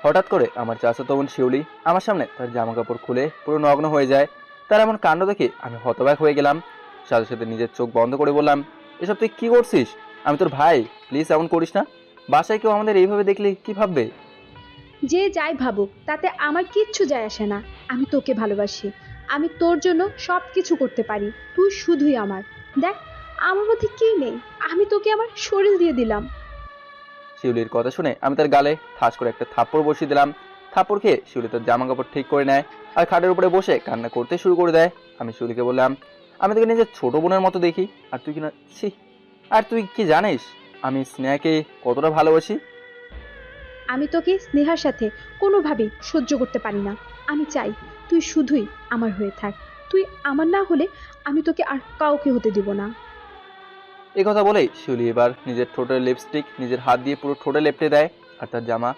হঠাৎ করে আমার চাচাতো বোন শিউলি আমার সামনে তার জামা কাপড় খুলে পুরো নগ্ন হয়ে যায়। তার এমন কাণ্ড দেখে আমি হতবাক হয়ে গেলাম। সাথে সাথে নিজের চোখ বন্ধ করে বললাম, এসব তুই কি করছিস? আমি তোর ভাই, প্লিজ এমন করিস না। বাসায় কেউ আমাদের এইভাবে দেখলে কি ভাববে? যে যাই ভাবুক তাতে আমার কিচ্ছু যায় আসে না। আমি তোকে ভালোবাসি। আমি তোর জন্য সব কিছু করতে পারি। তুই শুধুই আমার। দেখ, আমার মধ্যে কি নেই, আমি তোকে আমার শরীর দিয়ে দিলাম। শিউলির কথা শুনে আমি তার গালে ঠাস করে একটা থাপ্পড় বসিয়ে দিলাম। থাপ্পড় খেয়ে শিউলি তার জামা কাপড় ঠিক করে নেয় আর খাটের উপরে বসে কান্না করতে শুরু করে দেয়। আমি শিউলিকে বললাম, আমি তোকে নিজের ছোট বোনের মতো দেখি, আর তুই কিনা ছি। আর তুই কি জানিস আমি স্নেহাকে কতটা ভালোবাসি? আমি তোকে স্নেহার সাথে কোনোভাবেই সহ্য করতে পারি না। আমি চাই তুই শুধুই আমার হয়ে থাক। তুই আমার না হলে আমি তোকে আর কাউকে হতে দিব না। এই কথা বলেই শিউলি এবার নিজের ঠোঁটের লিপস্টিক নিজের হাত দিয়ে পুরো ঠোঁটে লেপটে দেয় আর তার জামা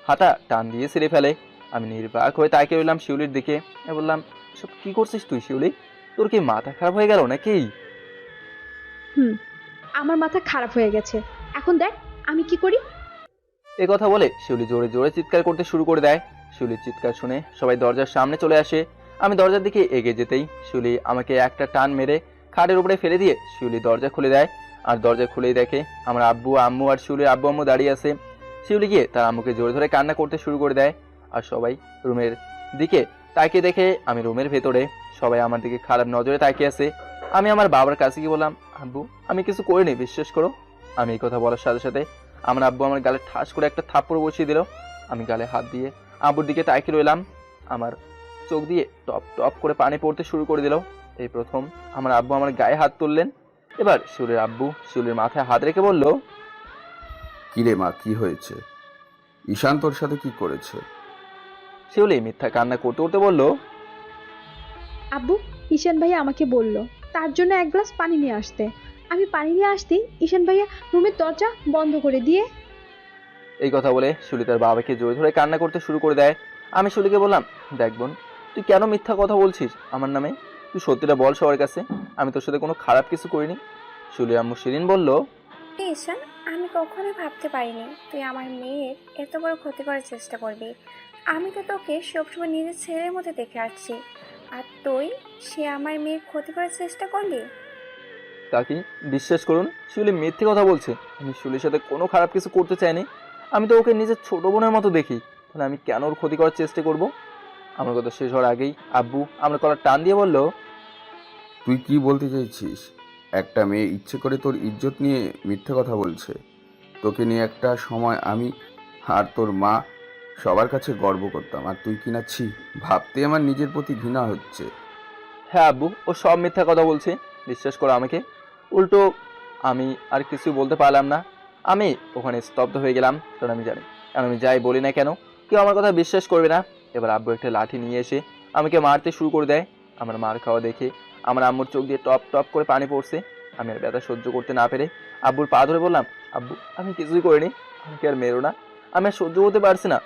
হাতা টান দিয়ে ছিঁড়ে ফেলে। আমি নির্বাক হয়ে তাকিয়ে রইলাম শিউলির দিকে। আমি বললাম, সব কি করছিস তুই শিউলি? তোর কি মাথা খারাপ হয়ে গেল নাকি? হুম, আমার মাথা খারাপ হয়ে গেছে। এখন দেখ আমি কি করি। এ কথা বলে শিউলি জোরে জোরে চিৎকার করতে শুরু করে দেয়। শিউলির চিৎকার শুনে সবাই দরজার সামনে চলে আসে। আমি দরজার দিকে এগিয়ে যেতেই শিউলি আমাকে একটা টান মেরে খাটের উপরে ফেলে দিয়ে শিউলি দরজা খুলে দেয়। আর দরজা খুলেই দেখে আমার আব্বু আম্মু আর শিউলির আব্বু আম্মু দাঁড়িয়ে আছে। শিউলি গিয়ে তার আম্মুকে জোরে ধরে কান্না করতে শুরু করে দেয়। আর সবাই রুমের দিকে তাকিয়ে দেখে আমি রুমের ভেতরে। সবাই আমার দিকে খারাপ নজরে তাকিয়ে আছে। আমি আমার বাবার কাছে গিয়ে বললাম, আব্বু আমি কিছু করিনি, বিশ্বাস করো। আমি এই কথা বলার সাথে সাথে আমার আব্বু আমার গালে ঠাস করে একটা থাপ্পড় বসিয়ে দিল। আমি গালে হাত দিয়ে আব্বুর দিকে তাকিয়ে রইলাম। আমার চোখ দিয়ে টপ টপ করে পানি পড়তে শুরু করে দিল। এই প্রথম আমার আব্বু আমার গায়ে হাত তুললেন। এবার শিউলির আব্বু শিউলির মাথায় হাত রেখে বলল, কিরে মা, কি হয়েছে? ঈশান তোর সাথে কি করেছে? শিউলি মিথ্যা কান্না করতে করতে বলল, আব্বু, ঈশান ভাইয়া আমাকে বলল তার জন্য এক গ্লাস পানি নিয়ে আসতে। আমি পানি নিয়ে আসতেই ঈশান ভাইয়া রুমের দরজা বন্ধ করে দিয়ে। এই কথা বলে শিউলি তার বাবাকে জোরে ধরে কান্না করতে শুরু করে দেয়। আমি শিউলিকে বললাম, দেখ বোন, তুই কেন মিথ্যা কথা বলছিস আমার নামে? তুই সত্যিটা বল সবার কাছে, আমি তোর সাথে কোনো খারাপ কিছু করিনি। শিউলি আম্মু শিরিন বলল, ঈশান, আমি কখনোই ভাবতে পারিনি তুই আমার মেয়ের এত বড় ক্ষতি করার চেষ্টা করবি। আমি তো তোকে সবসময় নিজের ছেলের মতো দেখে আসছি, আর তুই সে আমার মেয়ের ক্ষতি করার চেষ্টা করলি। কাকি বিশ্বাস করুন, শিউলি মিথ্যে কথা বলছে। আমি শিউলির সাথে কোনো খারাপ কিছু করতে চাইনি। আমি তো ওকে নিজের ছোট বোনের মতো দেখি, তাহলে আমি কেন ওর ক্ষতি করার চেষ্টা করব? আমার কথা শেষ হওয়ার আগেই আব্বু আমার কলার টান দিয়ে বলল, তুই কি বলতে চাইছিস? একটা মেয়ে ইচ্ছে করে তোর ইজ্জত নিয়ে মিথ্যে কথা বলছে। তোকে নিয়ে একটা সময় আমি আর তোর মা সবার কাছে গর্ব করতাম, আর তুই কিনা ছি। ভাবতে আমার নিজের প্রতি ঘৃণা হচ্ছে। হ্যাঁ আব্বু, ও সব মিথ্যা কথা বলছে, বিশ্বাস করো আমাকে। উল্টো আমি আর কিছু বলতে পারলাম না। আমি ওখানে স্তব্ধ হয়ে গেলাম, কারণ আমি জানি কারণ আমি যাই বলি না কেন কেউ আমার কথা বিশ্বাস করবে না। এবার আব্বু একটা লাঠি নিয়ে এসে আমাকে মারতে শুরু করে দেয়। আমার মার খাওয়া দেখে আমার আম্মুর চোখ দিয়ে টপ টপ করে পানি পড়ছে। আমি আর ব্যথা সহ্য করতে না পেরে আব্বুর পা ধরে বললাম, আব্বু আমি কিছুই করিনি, আমাকে আর মেরো না, আমি আর সহ্য করতে পারছি না।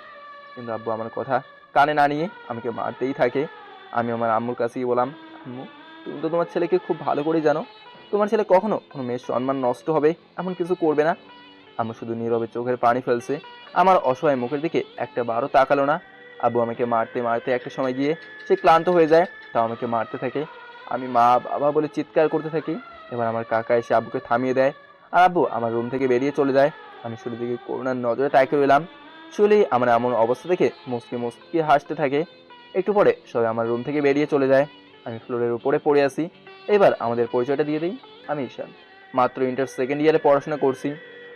কিন্তু আব্বু আমার কথা কানে না নিয়ে আমাকে মারতেই থাকে। আমি আমার আম্মুর কাছে গিয়ে বললাম, আম্মু তুমি তো তোমার ছেলেকে খুব ভালো করেই জানো, তোমার ছেলে কখনো কোনো মেয়ের সম্মান নষ্ট হবে এমন কিছু করবে না। আম্মু শুধু নীরবে চোখের পানি ফেলছে, আমার অসহায় মুখের দিকে একটা বারও তাকালো না। আব্বু আমাকে মারতে মারতে একটা সময় গিয়ে সে ক্লান্ত হয়ে যায়, তাও আমাকে মারতে থাকে। আমি মা বাবা বলে চিৎকার করতে থাকি। এবার আমার কাকা এসে আব্বুকে থামিয়ে দেয় আর আব্বু আমার রুম থেকে বেরিয়ে চলে যায়। আমি শুলি দিকে করুণার নজরে তাকিয়ে রইলাম। শুলি আমার এমন অবস্থা দেখে মুসকি মুসকি হাসতে থাকে। একটু পরে সবাই আমার রুম থেকে বেরিয়ে চলে যায়। আমি ফ্লোরের উপরে পড়ে আসি। এবার আমাদের পরিচয়টা দিয়ে দিই, আমি ঈশান, মাত্র ইন্টার সেকেন্ড ইয়ারে পড়াশোনা করছি।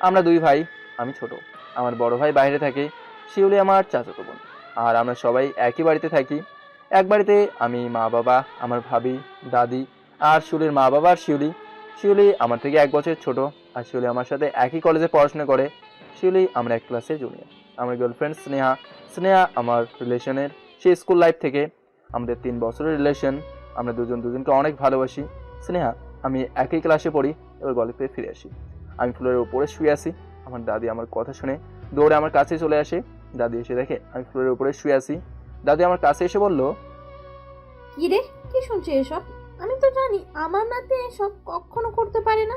আমরা দুই ভাই, আমি ছোট, আমার বড় ভাই বাইরে থাকে, শিউলি আমার চাচাতো বোন। আর আমরা সবাই একই বাড়িতে থাকি। এক বাড়িতে আমি, মা বাবা, আমার ভাবি, দাদি আর শিউলির মা বাবা আর শিউলি। শিউলি আমার থেকে 1 বছর ছোট, আর শিউলি আমার সাথে একই কলেজে পড়াশোনা করে। শিউলি আমার এক ক্লাসে জুনিয়র। আমার গার্লফ্রেন্ড স্নেহা। স্নেহা আমার রিলেশনের, সেই স্কুল লাইফ থেকে। আমাদের 3 বছরের রিলেশন। আমরা দুজন দুজনকে অনেক ভালোবাসি। স্নেহা আমি একই ক্লাসে পড়ি। এবার গল্পে ফিরে আসি। আমি ফ্লোরের উপরে শুয়ে আছি। আমার দাদি আমার কথা শুনে দৌড়ে আমার কাছে চলে আসে। দাদি এসে দেখে আমি ফ্লোরের উপরে শুয়ে আছি। দাদি আমার কাছে এসে বলল, কি রে, কি শুনছি এসব? আমি তো জানি আমার নাতি এসব কখনো করতে পারে না।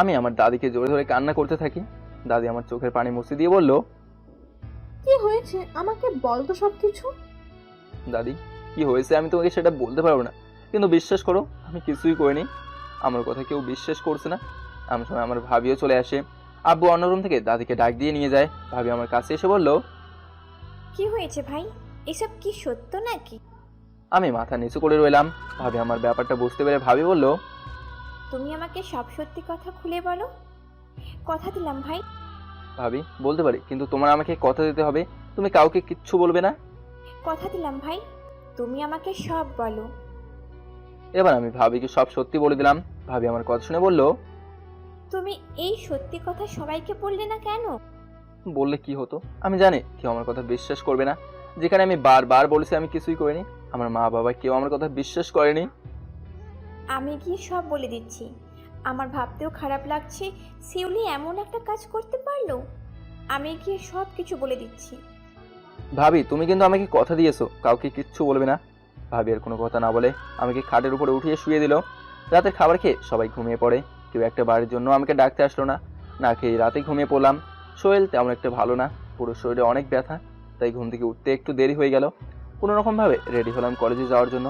আমি আমার দাদিকে জোরে ধরে কান্না করতে থাকি। দাদি আমার চোখের পানি মুছে দিয়ে বলল, কি হয়েছে আমাকে বল তো সবকিছু। দাদি কি হয়েছে আমি তোমাকে সেটা বলতে পারবো না, কিন্তু বিশ্বাস করো আমি কিছুই করিনি। আমার কথা কেউ বিশ্বাস করছে না। এমন সময় আমার ভাবিও চলে আসে। আব্বু অন্য রুম থেকে দাদিকে ডাক দিয়ে নিয়ে যায়। ভাবি আমার কাছে এসে বলল, কি হয়েছে ভাই? এসব কি সত্য নাকি? আমি মাথা নিচু করে রইলাম। ভাবি আমার ব্যাপারটা বুঝতে পেরে ভাবি বলল, তুমি আমাকে সব সত্যি কথা খুলে বলো। কথা দিলাম ভাই। ভাবি বলতে পারি, কিন্তু তোমার আমাকে কথা দিতে হবে, তুমি কাউকে কিচ্ছু বলবে না। কথা দিলাম ভাই, তুমি আমাকে সব বলো। এবার আমি ভাবিকে সব সত্যি বলে দিলাম। ভাবি আমার কথা শুনে বলল, তুমি এই সত্যি কথা সবাইকে বললে না কেন? বললে কি হতো? আমি জানি কেউ আমার কথা বিশ্বাস করবে না। যেখানে আমি বারবার বলেছি আমি কিছুই করিনি, আমার মা বাবা কেউ আমার কথা বিশ্বাস করেনি। আমি গিয়ে সব বলে দিচ্ছি। আমার ভাবতেও খারাপ লাগছে শিউলি এমন একটা কাজ করতে পারলো। আমি গিয়ে সব কিছু বলে দিচ্ছি। ভাবি তুমি কিন্তু আমাকে কথা দিয়েছো কাউকে কিচ্ছু বলবে না। ভাবি আর কোনো কথা না বলে আমাকে খাটের উপরে উঠিয়ে শুয়ে দিল। রাতের খাবার খেয়ে সবাই ঘুমিয়ে পড়ে। কেউ একটা বাড়ির জন্য আমাকে ডাকতে আসলো না। না খেয়ে রাতে ঘুমিয়ে পড়লাম। শরীর তেমন একটা ভালো না, পুরো শরীরে অনেক ব্যথা, তাই ঘুম থেকে উঠতে একটু দেরি হয়ে গেল। কোনো রকমভাবে রেডি হলাম কলেজে যাওয়ার জন্য।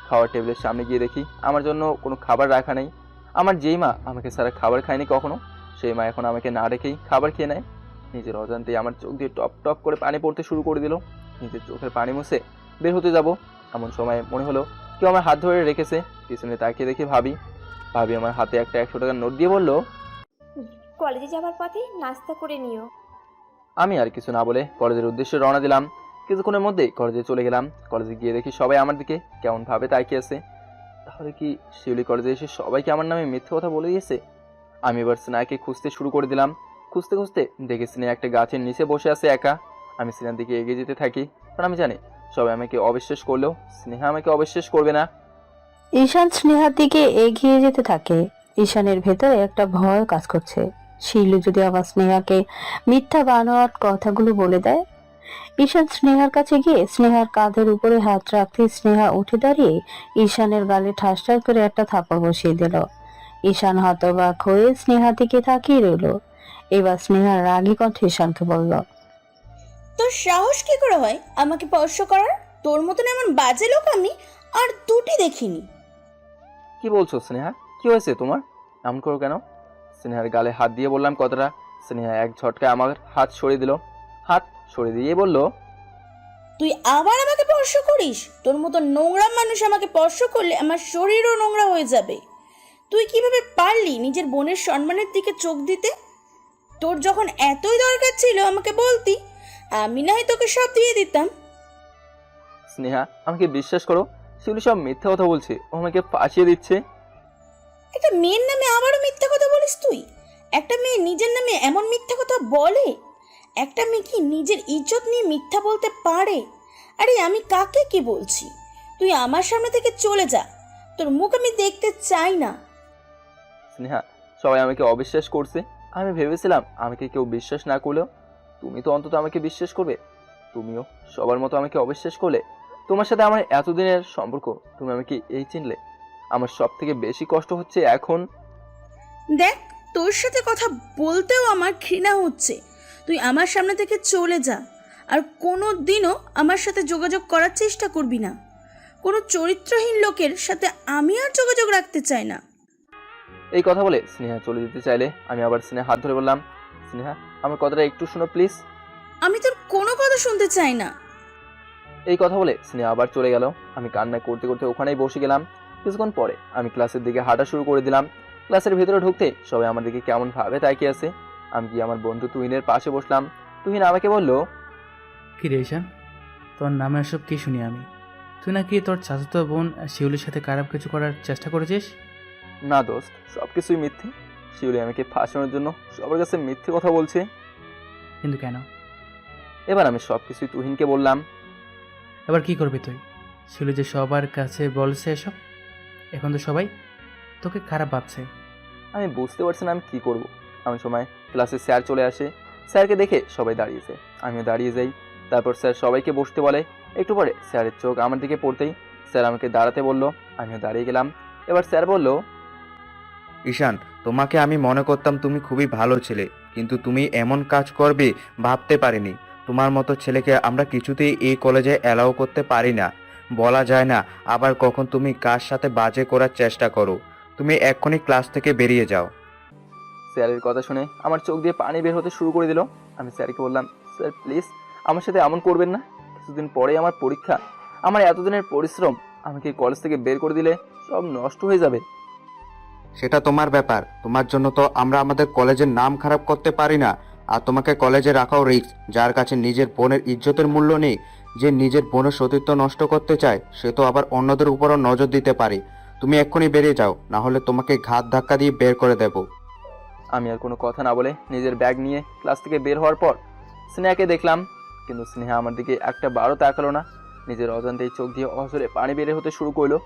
খাওয়ার টেবিলের সামনে গিয়ে দেখি আমার জন্য কোনো খাবার রাখা নেই। আমার যেই মা আমাকে সারা খাবার খায়নি কখনো, সেই মা এখন আমাকে না রেখেই খাবার খেয়ে নেয়। নিজের অজান্তেই আমার চোখ দিয়ে টপ টপ করে পানি পড়তে শুরু করে দিল। নিজের চোখের পানি মুছে বের হতে যাব, এমন সময় মনে হলো কেউ আমার হাত ধরে রেখেছে। পিছনে তাকিয়ে দেখি ভাবি। ভাবি আমার হাতে একটা 100 টাকার নোট দিয়ে বলল, কলেজে যাওয়ার পথে নাস্তা করে নিও। আমি আর কিছু না বলে কলেজের উদ্দেশ্যে রওনা দিলাম। কিছুক্ষণের মধ্যেই কলেজে চলে গেলাম। কলেজে গিয়ে দেখি সবাই আমার দিকে কেমন ভাবে তাকিয়ে আছে। তাহলে কি শিউলি কলেজে এসে সবাইকে আমার নামে মিথ্যে কথা বলে দিয়েছে? আমি এবার স্নেহাকে খুঁজতে শুরু করে দিলাম। খুঁজতে খুঁজতে দেখি স্নেহা একটা গাছের নিচে বসে আছে একা। আমি স্নেহার দিকে এগিয়ে যেতে থাকি, কারণ আমি জানি সবাই আমাকে অবিশ্বাস করলেও স্নেহা আমাকে অবিশ্বাস করবে না। ঈশান স্নেহার দিকে এগিয়ে যেতে থাকে। ঈশানের ভেতরে একটা ভয় কাজ করছে। শিলু যদি আবার স্নেহাকে মিথ্যা বানোয়াট কথাগুলো বলে দেয়। ঈশান স্নেহার কাছে গিয়ে স্নেহার কাঁধের উপরে হাত রাখতে স্নেহা উঠে দাঁড়িয়ে ঈশানের গালে ঠাস ঠাস করে একটা থাপড় বসিয়ে দিল। ঈশান হতবাক হয়ে স্নেহার দিকে তাকিয়ে রইল। এবার স্নেহা রাগী কণ্ঠে ঈশানকে বলল, তোর সাহস কি করে হয় আমাকে স্পর্শ করার? তোর মতন এমন বাজে লোক আমি আর দুটি দেখিনি। কি বলছো স্নেহা? কি হয়েছে তোমার? এমন করো কেন? স্নেহার গালে হাত দিয়ে বললাম কথাটা। স্নেহা এক ঝটকায় আমার হাত সরিয়ে দিল। হাত সরিয়ে দিয়ে বলল, তুই আবার আমাকে স্পর্শ করিস? তোর মতো নোংরা মানুষ আমাকে স্পর্শ করলে আমার শরীরও নোংরা হয়ে যাবে। তুই কিভাবে পারলি নিজের বোনের সম্মানের দিকে চোখ দিতে? তোর যখন এতই দরকার ছিল আমাকে বলতি, আমি না হয় তোকে সব দিয়ে দিতাম। স্নেহা আমাকে বিশ্বাস করো, শিউলি সব মিথ্যা কথা বলছে, ও আমাকে ফাঁসিয়ে দিচ্ছে। একটা মেয়ের নামে আবারও মিথ্যা কথা বলিস তুই? একটা মেয়ে নিজের নামে এমন মিথ্যা কথা বলে? একটা মেয়ে কি নিজের ইজ্জত নিয়ে মিথ্যা বলতে পারে? আরে আমি কাকে কি বলছি? তুই আমার সামনে থেকে চলে যা, তোর মুখ আমি দেখতে চাই না। স্নেহা সবাই আমাকে অবিশ্বাস করছে। আমি ভেবেছিলাম আমাকে কেউ বিশ্বাস না করলেও তুমি তো অন্তত আমাকে বিশ্বাস করবে। তুমিও সবার মতো আমাকে অবিশ্বাস করলে। তোমার সাথে আমার এতদিনের সম্পর্ক, তুমি আমাকে এই চিনলে। আমার সব থেকে বেশি কষ্ট হচ্ছে এখন। দেখ, তোর সাথে কথা বলতেও আমার ঘৃণা হচ্ছে। তুই আমার সামনে থেকে চলে যা, আর কোনো দিনও আমার সাথে যোগাযোগ করার চেষ্টা করবি না। কোনো চরিত্রহীন লোকের সাথে আমি আর যোগাযোগ রাখতে চাই না। এই কথা বলে স্নেহা চলে যেতে চাইলে আমি আবার স্নেহা হাত ধরে বললাম, স্নেহা আমার কথাটা একটু শোনো প্লিজ। আমি তোর কোনো কথা শুনতে চাই না। এই কথা বলে স্নেহা আবার চলে গেল। আমি কান্না করতে করতে ওখানেই বসে গেলাম। কিছুক্ষণ পরে আমি ক্লাসের দিকে হাঁটা শুরু করে দিলাম। ক্লাসের ভিতরে ঢুকতে সবাই আমার দিকে কেমন ভাবে তাকিয়ে আছে। আমি গিয়ে আমার বন্ধু তুহিনের পাশে বসলাম। তুহিন আমাকে বলল, কি রে ঈশান, তোর নামে এসব কি শুনি আমি? তুই নাকি তোর চাচাতো বোন শিউলির সাথে খারাপ কিছু করার চেষ্টা করেছিস? না দোস্ত, সব কিছুই মিথ্যে। শিউলি আমাকে ফাঁসানোর জন্য সবার কাছে মিথ্যে কথা বলছে। কিন্তু কেন? এবার আমি সব কিছুই তুহিনকে বললাম। এবার কি করবি তুই? শিউলি যে সবার কাছে বলছে এসব, এখন তো সবাই তোকে খারাপ ভাবছে। আমি বুঝতে পারছি না আমি কি করব। এমন সময় ক্লাসে স্যার চলে আসে। স্যারকে দেখে সবাই দাঁড়িয়েছে, আমিও দাঁড়িয়ে যাই। তারপর স্যার সবাইকে বসতে বলে। একটু পরে স্যারের চোখ আমার দিকে পড়তেই স্যার আমাকে দাঁড়াতে বলল, আমিও দাঁড়িয়ে গেলাম। এবার স্যার বলল, ঈশান, তোমাকে আমি মনে করতাম তুমি খুবই ভালো ছেলে, কিন্তু তুমি এমন কাজ করবে ভাবতে পারিনি। তোমার মতো ছেলেকে আমরা কিছুতেই এই কলেজে অ্যালাউ করতে পারি না। বলা যায় না আবার কখন তুমি কার সাথে বাজে করার চেষ্টা করো। তুমি এক্ষুনি ক্লাস থেকে বেরিয়ে যাও। স্যারের কথা শুনে আমার চোখ দিয়ে পানি বের হতে শুরু করে দিল। আমি স্যারকে বললাম, স্যার প্লিজ আমার সাথে এমন করবেন না। কিছুদিন পরেই আমার পরীক্ষা। আমার এতদিনের পরিশ্রম আমাকে কলেজ থেকে বের করে দিলে সব নষ্ট হয়ে যাবে। সেটা তোমার ব্যাপার। তোমার জন্য তো আমরা আমাদের কলেজের নাম খারাপ করতে পারি না। আর তোমাকে কলেজে রাখাও রিস্ক। যার কাছে নিজের বোনের ইজ্জতের মূল্য নেই, যে নিজের বোনের সতীত্ব নষ্ট করতে চায়, সে তো আবার অন্যদের উপরও নজর দিতে পারে। তুমি এক্ষুনি বেরিয়ে যাও, না হলে তোমাকে ঘাত ধাক্কা দিয়ে বের করে দেব। আমি আর কোনো কথা না বলে নিজের ব্যাগ নিয়ে ক্লাস থেকে বের হওয়ার পর স্নেহাকে দেখলাম, কিন্তু স্নেহা আমার দিকে একটা বারও তাকালো না। নিজের অজান্তেই চোখ দিয়ে অঝরে পানি বের হতে শুরু করলো।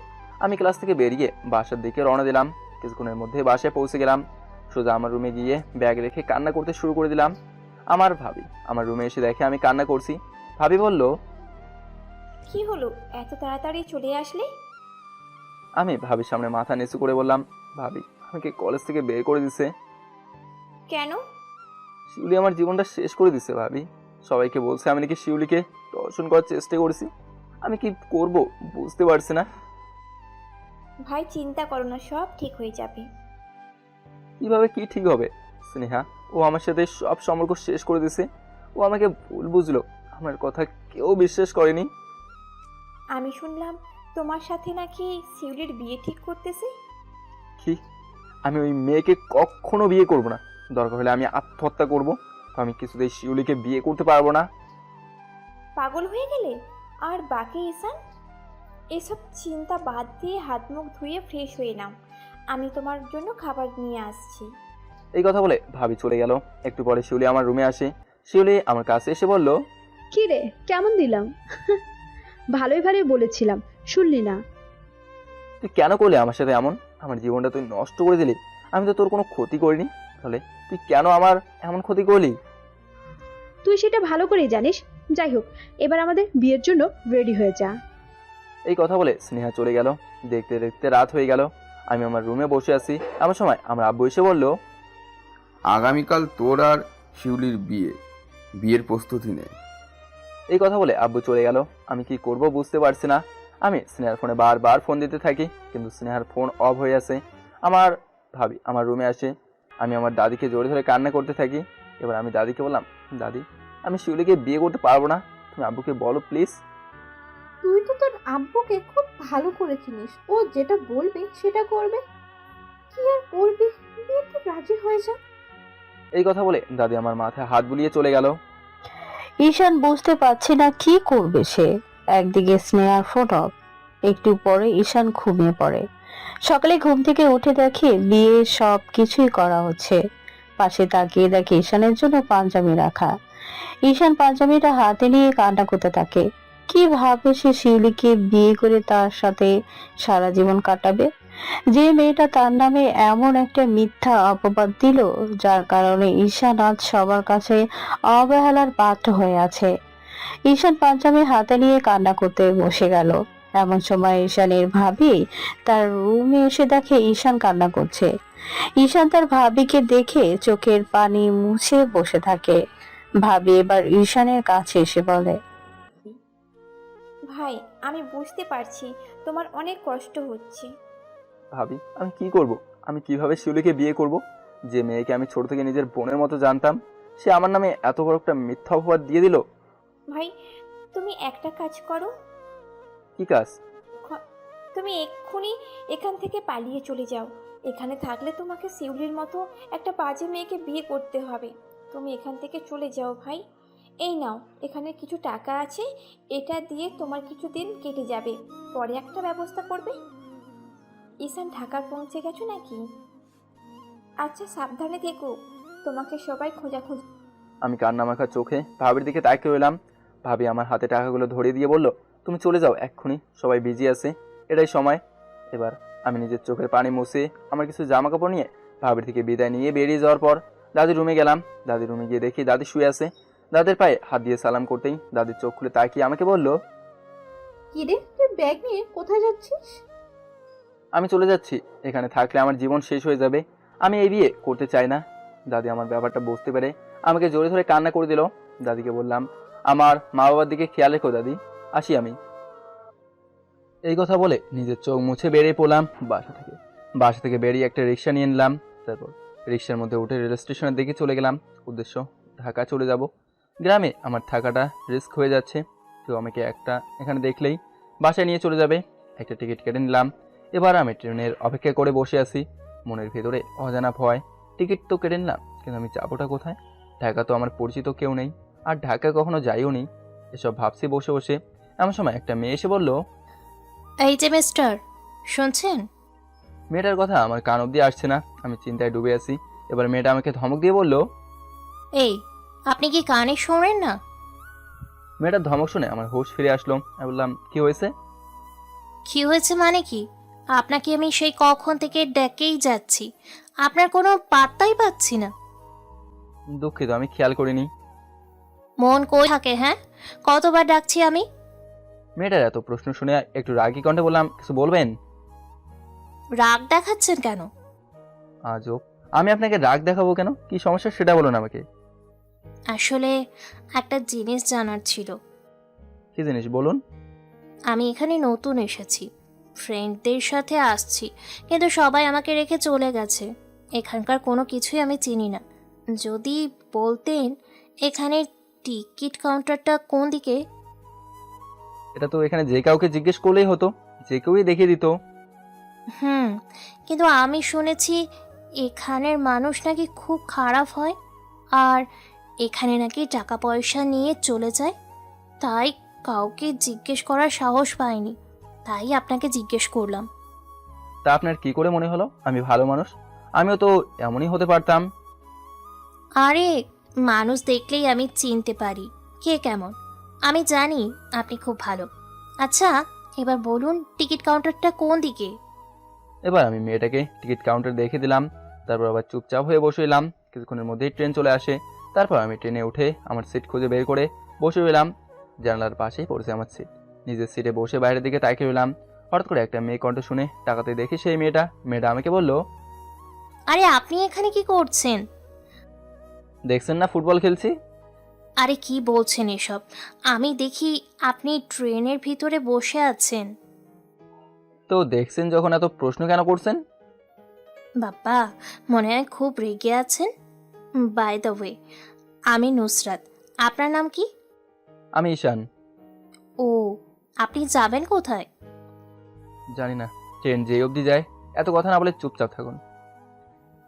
আমি ক্লাস থেকে বেরিয়ে বাসার দিকে রওনা দিলাম। কিছুক্ষণের মধ্যে বাসায় পৌঁছে গেলাম। সোজা আমার রুমে গিয়ে ব্যাগ রেখে কান্না করতে শুরু করে দিলাম। আমার ভাবি আমার রুমে এসে দেখে আমি কান্না করছি। ভাবি বলল, কি হলো, এত তাড়াতাড়ি চলে আসলে? আমি ভাবির সামনে মাথা নিচু করে বললাম, ভাবি আমাকে কলেজ থেকে বের করে দিছে। কেন? শিউলি আমার জীবনটা শেষ করে দিছে ভাবি। সবাইকে বলছে আমি নাকি শিউলিকে দর্শন করার চেষ্টা করেছি। আমি কি করব বুঝতে পারছি না। ভাই চিন্তা করো না, সব ঠিক হয়ে যাবে। কিভাবে কি ঠিক হবে? স্নেহা ও আমার সাথে সব সম্পর্ক শেষ করে দিছে। ও আমাকে ভুল বুঝলো। আমার কথা কেউ বিশ্বাস করেনি। আমি শুনলাম তোমার সাথে নাকি শিউলির বিয়ে ঠিক করতেছে। কি? আমি ওই মেয়েকে কখনো বিয়ে করব না। দরকার হলে আমি আত্মহত্যা করব। আমি কিছুতেই শিউলিকে বিয়ে করতে পারবো না। পাগল হয়ে গেলে? আর বাকি ঈশান, এসব চিন্তা বাদ দিয়ে হাত মুখ ধুয়ে ফ্রেশ হয়ে নাও, আমি তোমার জন্য খাবার নিয়ে আসছি। এই কথা বলে ভাবি চলে গেল। একটু পরে শিউলি আমার রুমে আসে। শিউলি আমার কাছে এসে বলল, কি রে, কেমন দিলাম? ভালোই ভালোই বলেছিলাম, শুনলি না? তুই কেন করলি আমার সাথে এমন? আমার জীবনটা তুই নষ্ট করে দিলি। আমি তো তোর কোনো ক্ষতি করিনি। তাহলে তুই কেন আমার এমন ক্ষতি করলি? তুই সেটা ভালো করেই জানিস। যাই হোক, এবার আমাদের বিয়ের জন্য রেডি হয়ে যা। এই কথা বলে স্নেহা চলে গেল। দেখতে দেখতে রাত হয়ে গেল। আমি আমার রুমে বসে আছি। এমন সময় আমার আব্বু এসে বলল, আগামীকাল তোর আর শিউলির বিয়ের প্রস্তুতি নে। এই কথা বলে আব্বু চলে গেল। আমি কি করব বুঝতে পারছি না। আমি স্নেহার ফোনে বারবার ফোন দিতে থাকি, কিন্তু স্নেহার ফোন অফ হয়ে আছে। আমার ভাবি আমার রুমে আসে। আমি আমার দাদিকে জোরে ধরে কান্না করতে থাকি। এবার আমি দাদিকে বললাম, দাদি আমি শিউলিকে বিয়ে করতে পারবো না। তুমি আব্বুকে বলো প্লিজ। তুই তো তোর আব্বুকে খুব ভালো করে চিনিস, ও যেটা বলবে সেটা করবে। কি আর করবি, বিয়েতে রাজি হয়ে যা। এই কথা বলে দাদি আমার মাথায় হাত বুলিয়ে চলে গেল। ঈশান বুঝতে পারছে না কি করবে সে। একদিকে স্নেহার ফোন অফ। একটু পরে ঈশান ঘুমিয়ে পড়ে। সকালে ঘুম থেকে উঠে দেখে বিয়ে সব কিছুই করা হচ্ছে। পাশে তাকিয়ে দেখে ঈশানের জন্য পাঞ্জাবি রাখা। ঈশান পাঞ্জাবিটা হাতে নিয়ে কান্না করতে থাকে। কিভাবে সে শিউলিকে বিয়ে করে তার সাথে সারা জীবন কাটাবে, যে মেয়েটা তার নামে এমন একটা মিথ্যা অপবাদ দিল, যার কারণে ঈশান আজ সবার কাছে অবহেলার পাত্র হয়ে আছে। ঈশান পাঞ্জাবি হাতে নিয়ে কান্না করতে বসে গেল। এমন সময় ঈশানের ভাবি তার রুমে এসে দেখে ঈশান কান্না করছে। ঈশান তার ভাবিকে দেখে চোখের পানি মুছে বসে থাকে। ভাবি এবার ঈশানের কাছে এসে বলে, ভাই আমি বুঝতে পারছি তোমার অনেক কষ্ট হচ্ছে। ভাবি আমি কি করব? আমি কিভাবে শিউলিকে বিয়ে করব? যে মেয়েকে আমি ছোট থেকে নিজের বোনের মতো জানতাম, সে আমার নামে এত বড় একটা মিথ্যা অপবাদ দিয়ে দিল। ভাই তুমি একটা কাজ করো, কি কাজ? তুমি এক্ষুনি এখান থেকে পালিয়ে চলে যাও। এখানে থাকলে তোমাকে শিউলির মতো একটা বাজে মেয়েকে বিয়ে করতে হবে। তুমি এখান থেকে চলে যাও ভাই। এই নাও, এখানে কিছু টাকা আছে, এটা দিয়ে তোমার কিছু দিন কেটে যাবে, পরে একটা ব্যবস্থা করবে। ঈশান ঢাকার পৌঁছে গেছো নাকি? আচ্ছা সাবধানে থেকো, তোমাকে সবাই খোঁজাখুঁজি। আমি কান্নামাখা চোখে ভাবির দিকে তাকিয়ে রইলাম। ভাবি আমার হাতে টাকাগুলো ধরিয়ে দিয়ে বলল, তুমি চলে যাও এক্ষুনি, সবাই বিজি আছে, এটাই সময়। এবার আমি নিজের চোখের পানি মুছে আমার কিছু জামা কাপড় নিয়ে ভাবির থেকে বিদায় নিয়ে বেরিয়ে যাওয়ার পর দাদির রুমে গেলাম। দাদির রুমে গিয়ে দেখি দাদি শুয়ে আছে। দাদির পায়ে হাত দিয়ে সালাম করতেই দাদির চোখ খুলে তাকিয়ে আমাকে বলল, কি রে, তুই ব্যাগ নিয়ে কোথায় যাচ্ছিস? আমি চলে যাচ্ছি। এখানে থাকলে আমার জীবন শেষ হয়ে যাবে। আমি এই বিয়ে করতে চাই না। দাদি আমার ব্যাপারটা বুঝতে পেরে আমাকে জোরে ধরে কান্না করে দিল। দাদিকে বললাম, আমার মা বাবার দিকে খেয়াল রেখো দাদি, আসি আমি। এই কথা বলে নিজের চোখ মুছে বেরিয়ে পড়লাম বাসা থেকে বেরিয়ে একটা রিক্সা নিয়ে নিলাম। তারপর রিক্সার মধ্যে উঠে রেল স্টেশনের দিকে চলে গেলাম। উদ্দেশ্য ঢাকা চলে যাব। গ্রামে আমার থাকাটা রিস্ক হয়ে যাচ্ছে। কেউ আমাকে এখানে দেখলেই বাসায় নিয়ে চলে যাবে। একটা টিকিট কেটে নিলাম। এবার আমি ট্রেনের অপেক্ষা করে বসে আছি। মনের ভেতরে অজানা ভয়। টিকিট তো কেটে নিলাম, কিন্তু আমি যাবোটা কোথায়? ঢাকা তো আমার পরিচিত কেউ নেই, আর ঢাকা কখনো যাইও নি। এসব ভাবছি বসে বসে। এমন সময় একটা মেয়ে এসে বলল, এই যে মিস্টার, শুনছেন? মেয়েটার কথা আমার কান অব্দি আসছে না। আমি চিন্তায় ডুবে আছি। এবার মেয়েটা আমাকে ধমক দিয়ে বলল। এই, আপনি কি কানে শোনেন না? মেয়েটার ধমক শুনে আমার হুঁশ ফিরে আসলো। আমি বললাম, কি হয়েছে? কি হয়েছে মানে কি? আপনাকে আমি সেই কখন থেকে ডেকেই যাচ্ছি, আপনার কোনো পাত্তাই পাচ্ছি না। দুঃখিত, আমি খেয়াল করিনি। মন কই থাকে হ্যাঁ? কতবার ডাকছি আমি? মেয়েটার এত প্রশ্ন শুনে একটু রাগী কণ্ঠে বললাম, কিছু বলবেন? রাগ দেখাচ্ছেন কেন? আজব, আমি আপনাকে রাগ দেখাবো কেন? কি সমস্যা সেটা বলুন আমাকে। আসলে একটা জিনিস জানার ছিল। কি জিনিস বলুন? আমি এখানে নতুন এসেছি, ফ্রেন্ডদের সাথে আসছি, কিন্তু সবাই আমাকে রেখে চলে গেছে। এখানকার কোনো কিছুই আমি চিনি না। যদি বলতেন এখানে টিকিট কাউন্টারটা কোন দিকে? এটা তো এখানে যে কাউকে জিজ্ঞেস করলেই হতো, যে কেউই দেখিয়ে দিত। কিন্তু আমি শুনেছি এখানের মানুষ নাকি খুব খারাপ হয়, আর এখানে নাকি টাকা পয়সা নিয়ে চলে যায়। তাই কাউকে জিজ্ঞেস করার সাহস পাইনি, তাই আপনাকে জিজ্ঞেস করলাম। তা আপনার কি করে মনে হলো আমি ভালো মানুষ? আমিও তো এমনই হতে পারতাম। আরে, মানুষ দেখলেই আমি চিনতে পারি কে কেমন। আমি জানি আপনি খুব ভালো। আচ্ছা, এবার বলুন টিকিট কাউন্টারটা কোন দিকে? এবার আমি মেয়েটাকে টিকিট কাউন্টার দেখে দিলাম। তারপর আবার চুপচাপ হয়ে বসে এলাম। কিছুক্ষণের মধ্যেই ট্রেন চলে আসে। তারপর আমি ট্রেনে উঠে আমার সিট খুঁজে বের করে বসে রইলাম। জানালার পাশেই পড়েছে আমার সিট। নিজের সিটে বসে বাইরের দিকে তাকিয়ে রইলাম। হঠাৎ করে একটা মেয়ে কণ্ঠ শুনে তাকাতে দেখি সেই মেয়েটা আমাকে বলল, আরে আপনি এখানে কি করছেন? দেখছেন না ফুটবল খেলছি? আরে কি বলছেন এসব? আমি দেখি আপনি ট্রেনের ভিতরে বসে আছেন। তো দেখছেন যখন এত প্রশ্ন কেন করছেন? বাবা, মনে হয় খুব রেগে আছেন। বাই দ্য ওয়ে, আমি নুসরাত। আপনার নাম কি? আমি ঈশান। ও, আপনি যাবেন কোথায়? জানি না, ট্রেন যেই অবধি যায়। এত কথা না বলে চুপচাপ থাকুন।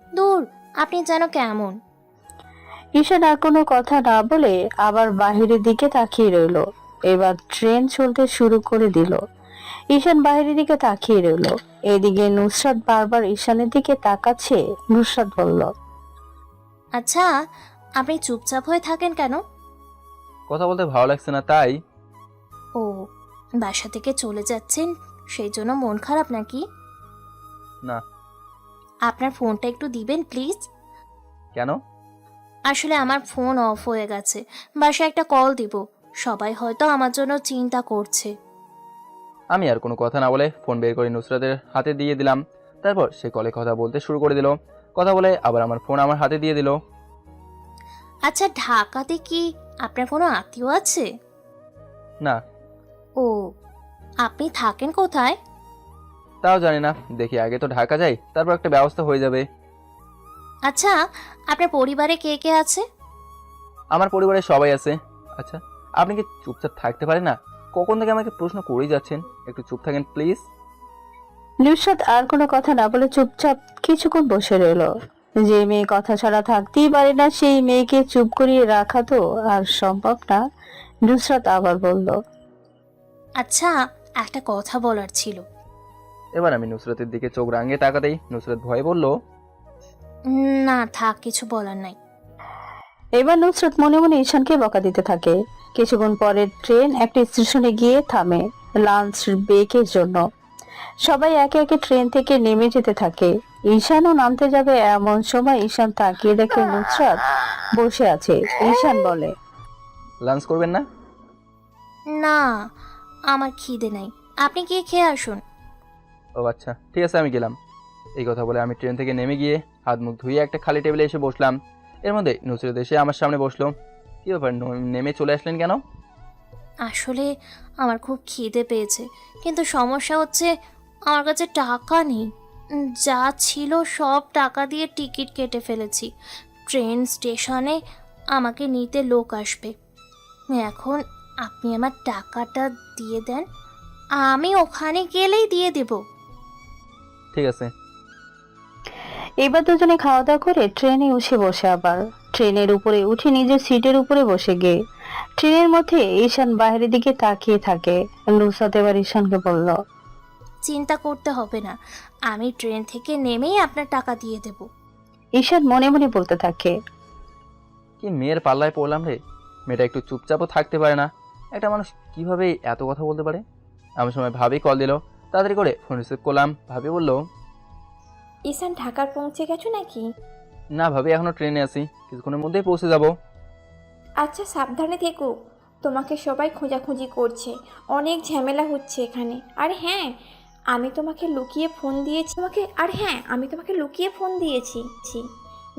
দূর, আপনি যেন কেমন। ঈশান আর কোনো কথা না বলে আবার বাহিরের দিকে তাকিয়ে রইল। এবার ট্রেন চলতে শুরু করে দিল। ঈশান বাহিরের দিকে তাকিয়ে রইল। এদিকে নুসরাত বারবার ঈশানের দিকে তাকাচ্ছে। নুসরাত বলল, আচ্ছা, আপনি চুপচাপ হয়ে থাকেন কেন? কথা বলতে ভালো লাগছে না তাই। ও, বাসা থেকে চলে যাচ্ছেন সেই জন্য মন খারাপ নাকি? না। আপনার ফোনটা একটু দিবেন প্লিজ? কেন? আসলে আমার ফোন অফ হয়ে গেছে, বাসায় একটা কল দিব। সবাই হয়তো আমার জন্য চিন্তা করছে। আমি আর কোনো কথা না বলে ফোন বের করে নুসরাতের হাতে দিয়ে দিলাম। তারপর সে কলে কথা বলতে শুরু করে দিল। কথা বলে আবার আমার ফোন আমার হাতে দিয়ে দিল। আচ্ছা, ঢাকাতে কি আপনার কোনো আত্মীয় আছে? না। ও, আপনি থাকেন কোথায়? তাও জানি না, দেখি আগে তো ঢাকা যাই, তারপর একটা ব্যবস্থা হয়ে যাবে। আচ্ছা, আপনার পরিবারে কে কে আছে? আমার পরিবারে সবাই আছে। আচ্ছা, আপনি কি চুপচাপ থাকতে পারেন না? কখন থেকে আমাকে প্রশ্ন করেই যাচ্ছেন, একটু চুপ থাকেন প্লিজ। নুসরাত আর কোনো কথা না বলে চুপচাপ কিছুক্ষণ বসে রইল। যে মেয়ে কথা ছাড়া থাকতেই পারে না, সেই মেয়েকে চুপ করিয়ে রাখা তো আর সম্ভব না। নুসরাত আবার বলল, আচ্ছা, একটা কথা বলার ছিল। এবার আমি নুসরাতের দিকে চোখ রাঙিয়ে তাকাতেই নুসরাত ভয়ে বলল, না থাক, কিছু বলার নাই। এবার নুসরাত মনে মনে ঈশানকে বকা দিতে থাকে। কিছুক্ষণ পরে ট্রেন একটা স্টেশনে গিয়ে থামে লাঞ্চ ব্রেকের জন্য। সবাই একে একে ট্রেন থেকে নেমে যেতে থাকে। ঈশানও নামতে যাবে, এমন সময় ঈশান তাকিয়ে দেখে নুসরাত বসে আছে। ঈশান বলে, লাঞ্চ করবেন না? না, আমার খিদে নাই, আপনি গিয়ে খেয়ে আসুন। ও আচ্ছা, ঠিক আছে, আমি গেলাম। এই কথা বলে আমি ট্রেন থেকে নেমে গিয়ে হাত মুখ ধুয়ে একটা খালি টেবিলে এসে বসলাম। এর মধ্যে নুসরাত এসে আমার সামনে বসলো। কী ব্যাপার, নেমে চলে আসলেন কেন? আসলে আমার খুব খিদে পেয়েছে, কিন্তু সমস্যা হচ্ছে আমার কাছে টাকা নেই। যা ছিল সব টাকা দিয়ে টিকিট কেটে ফেলেছি। ট্রেন স্টেশনে আমাকে নিতে লোক আসবে। এখন আপনি আমার টাকাটা দিয়ে দেন, আমি ওখানে গেলেই দিয়ে দেব। ঠিক আছে। এবার দুজনে খাওয়া দাওয়া করে ট্রেনে উঠে বসে, আবার ট্রেনের উপরে উঠে নিজের সিটের উপরে বসে গিয়ে ট্রেনের মধ্যে ঈশান বাইরের দিকে তাকিয়ে থাকে। নুসরাত এবার ঈশানকে বলল, চিন্তা করতে হবে না, আমি ট্রেন থেকে নেমেই আপনার টাকা দিয়ে দেব। ঈশান মনে মনে বলতে থাকে, কি মেয়ের পাল্লায় পড়লাম রে। মেয়েটা একটু চুপচাপও থাকতে পারে না। একটা মানুষ কিভাবে এত কথা বলতে পারে? এমন সময় ভাবি কল দিল। তাড়াতাড়ি করে ফোন রিসিভ করলাম। ভাবি বলল, ঈশান ঢাকার পৌঁছে গেছো নাকি? না ভাবি, এখনো ট্রেনে আছি, কিছুক্ষণের মধ্যেই পৌঁছে যাব। আচ্ছা, সাবধানে থেকো। তোমাকে সবাই খোঁজাখুঁজি করছে, অনেক ঝামেলা হচ্ছে এখানে। আর হ্যাঁ, আমি তোমাকে লুকিয়ে ফোন দিয়েছি।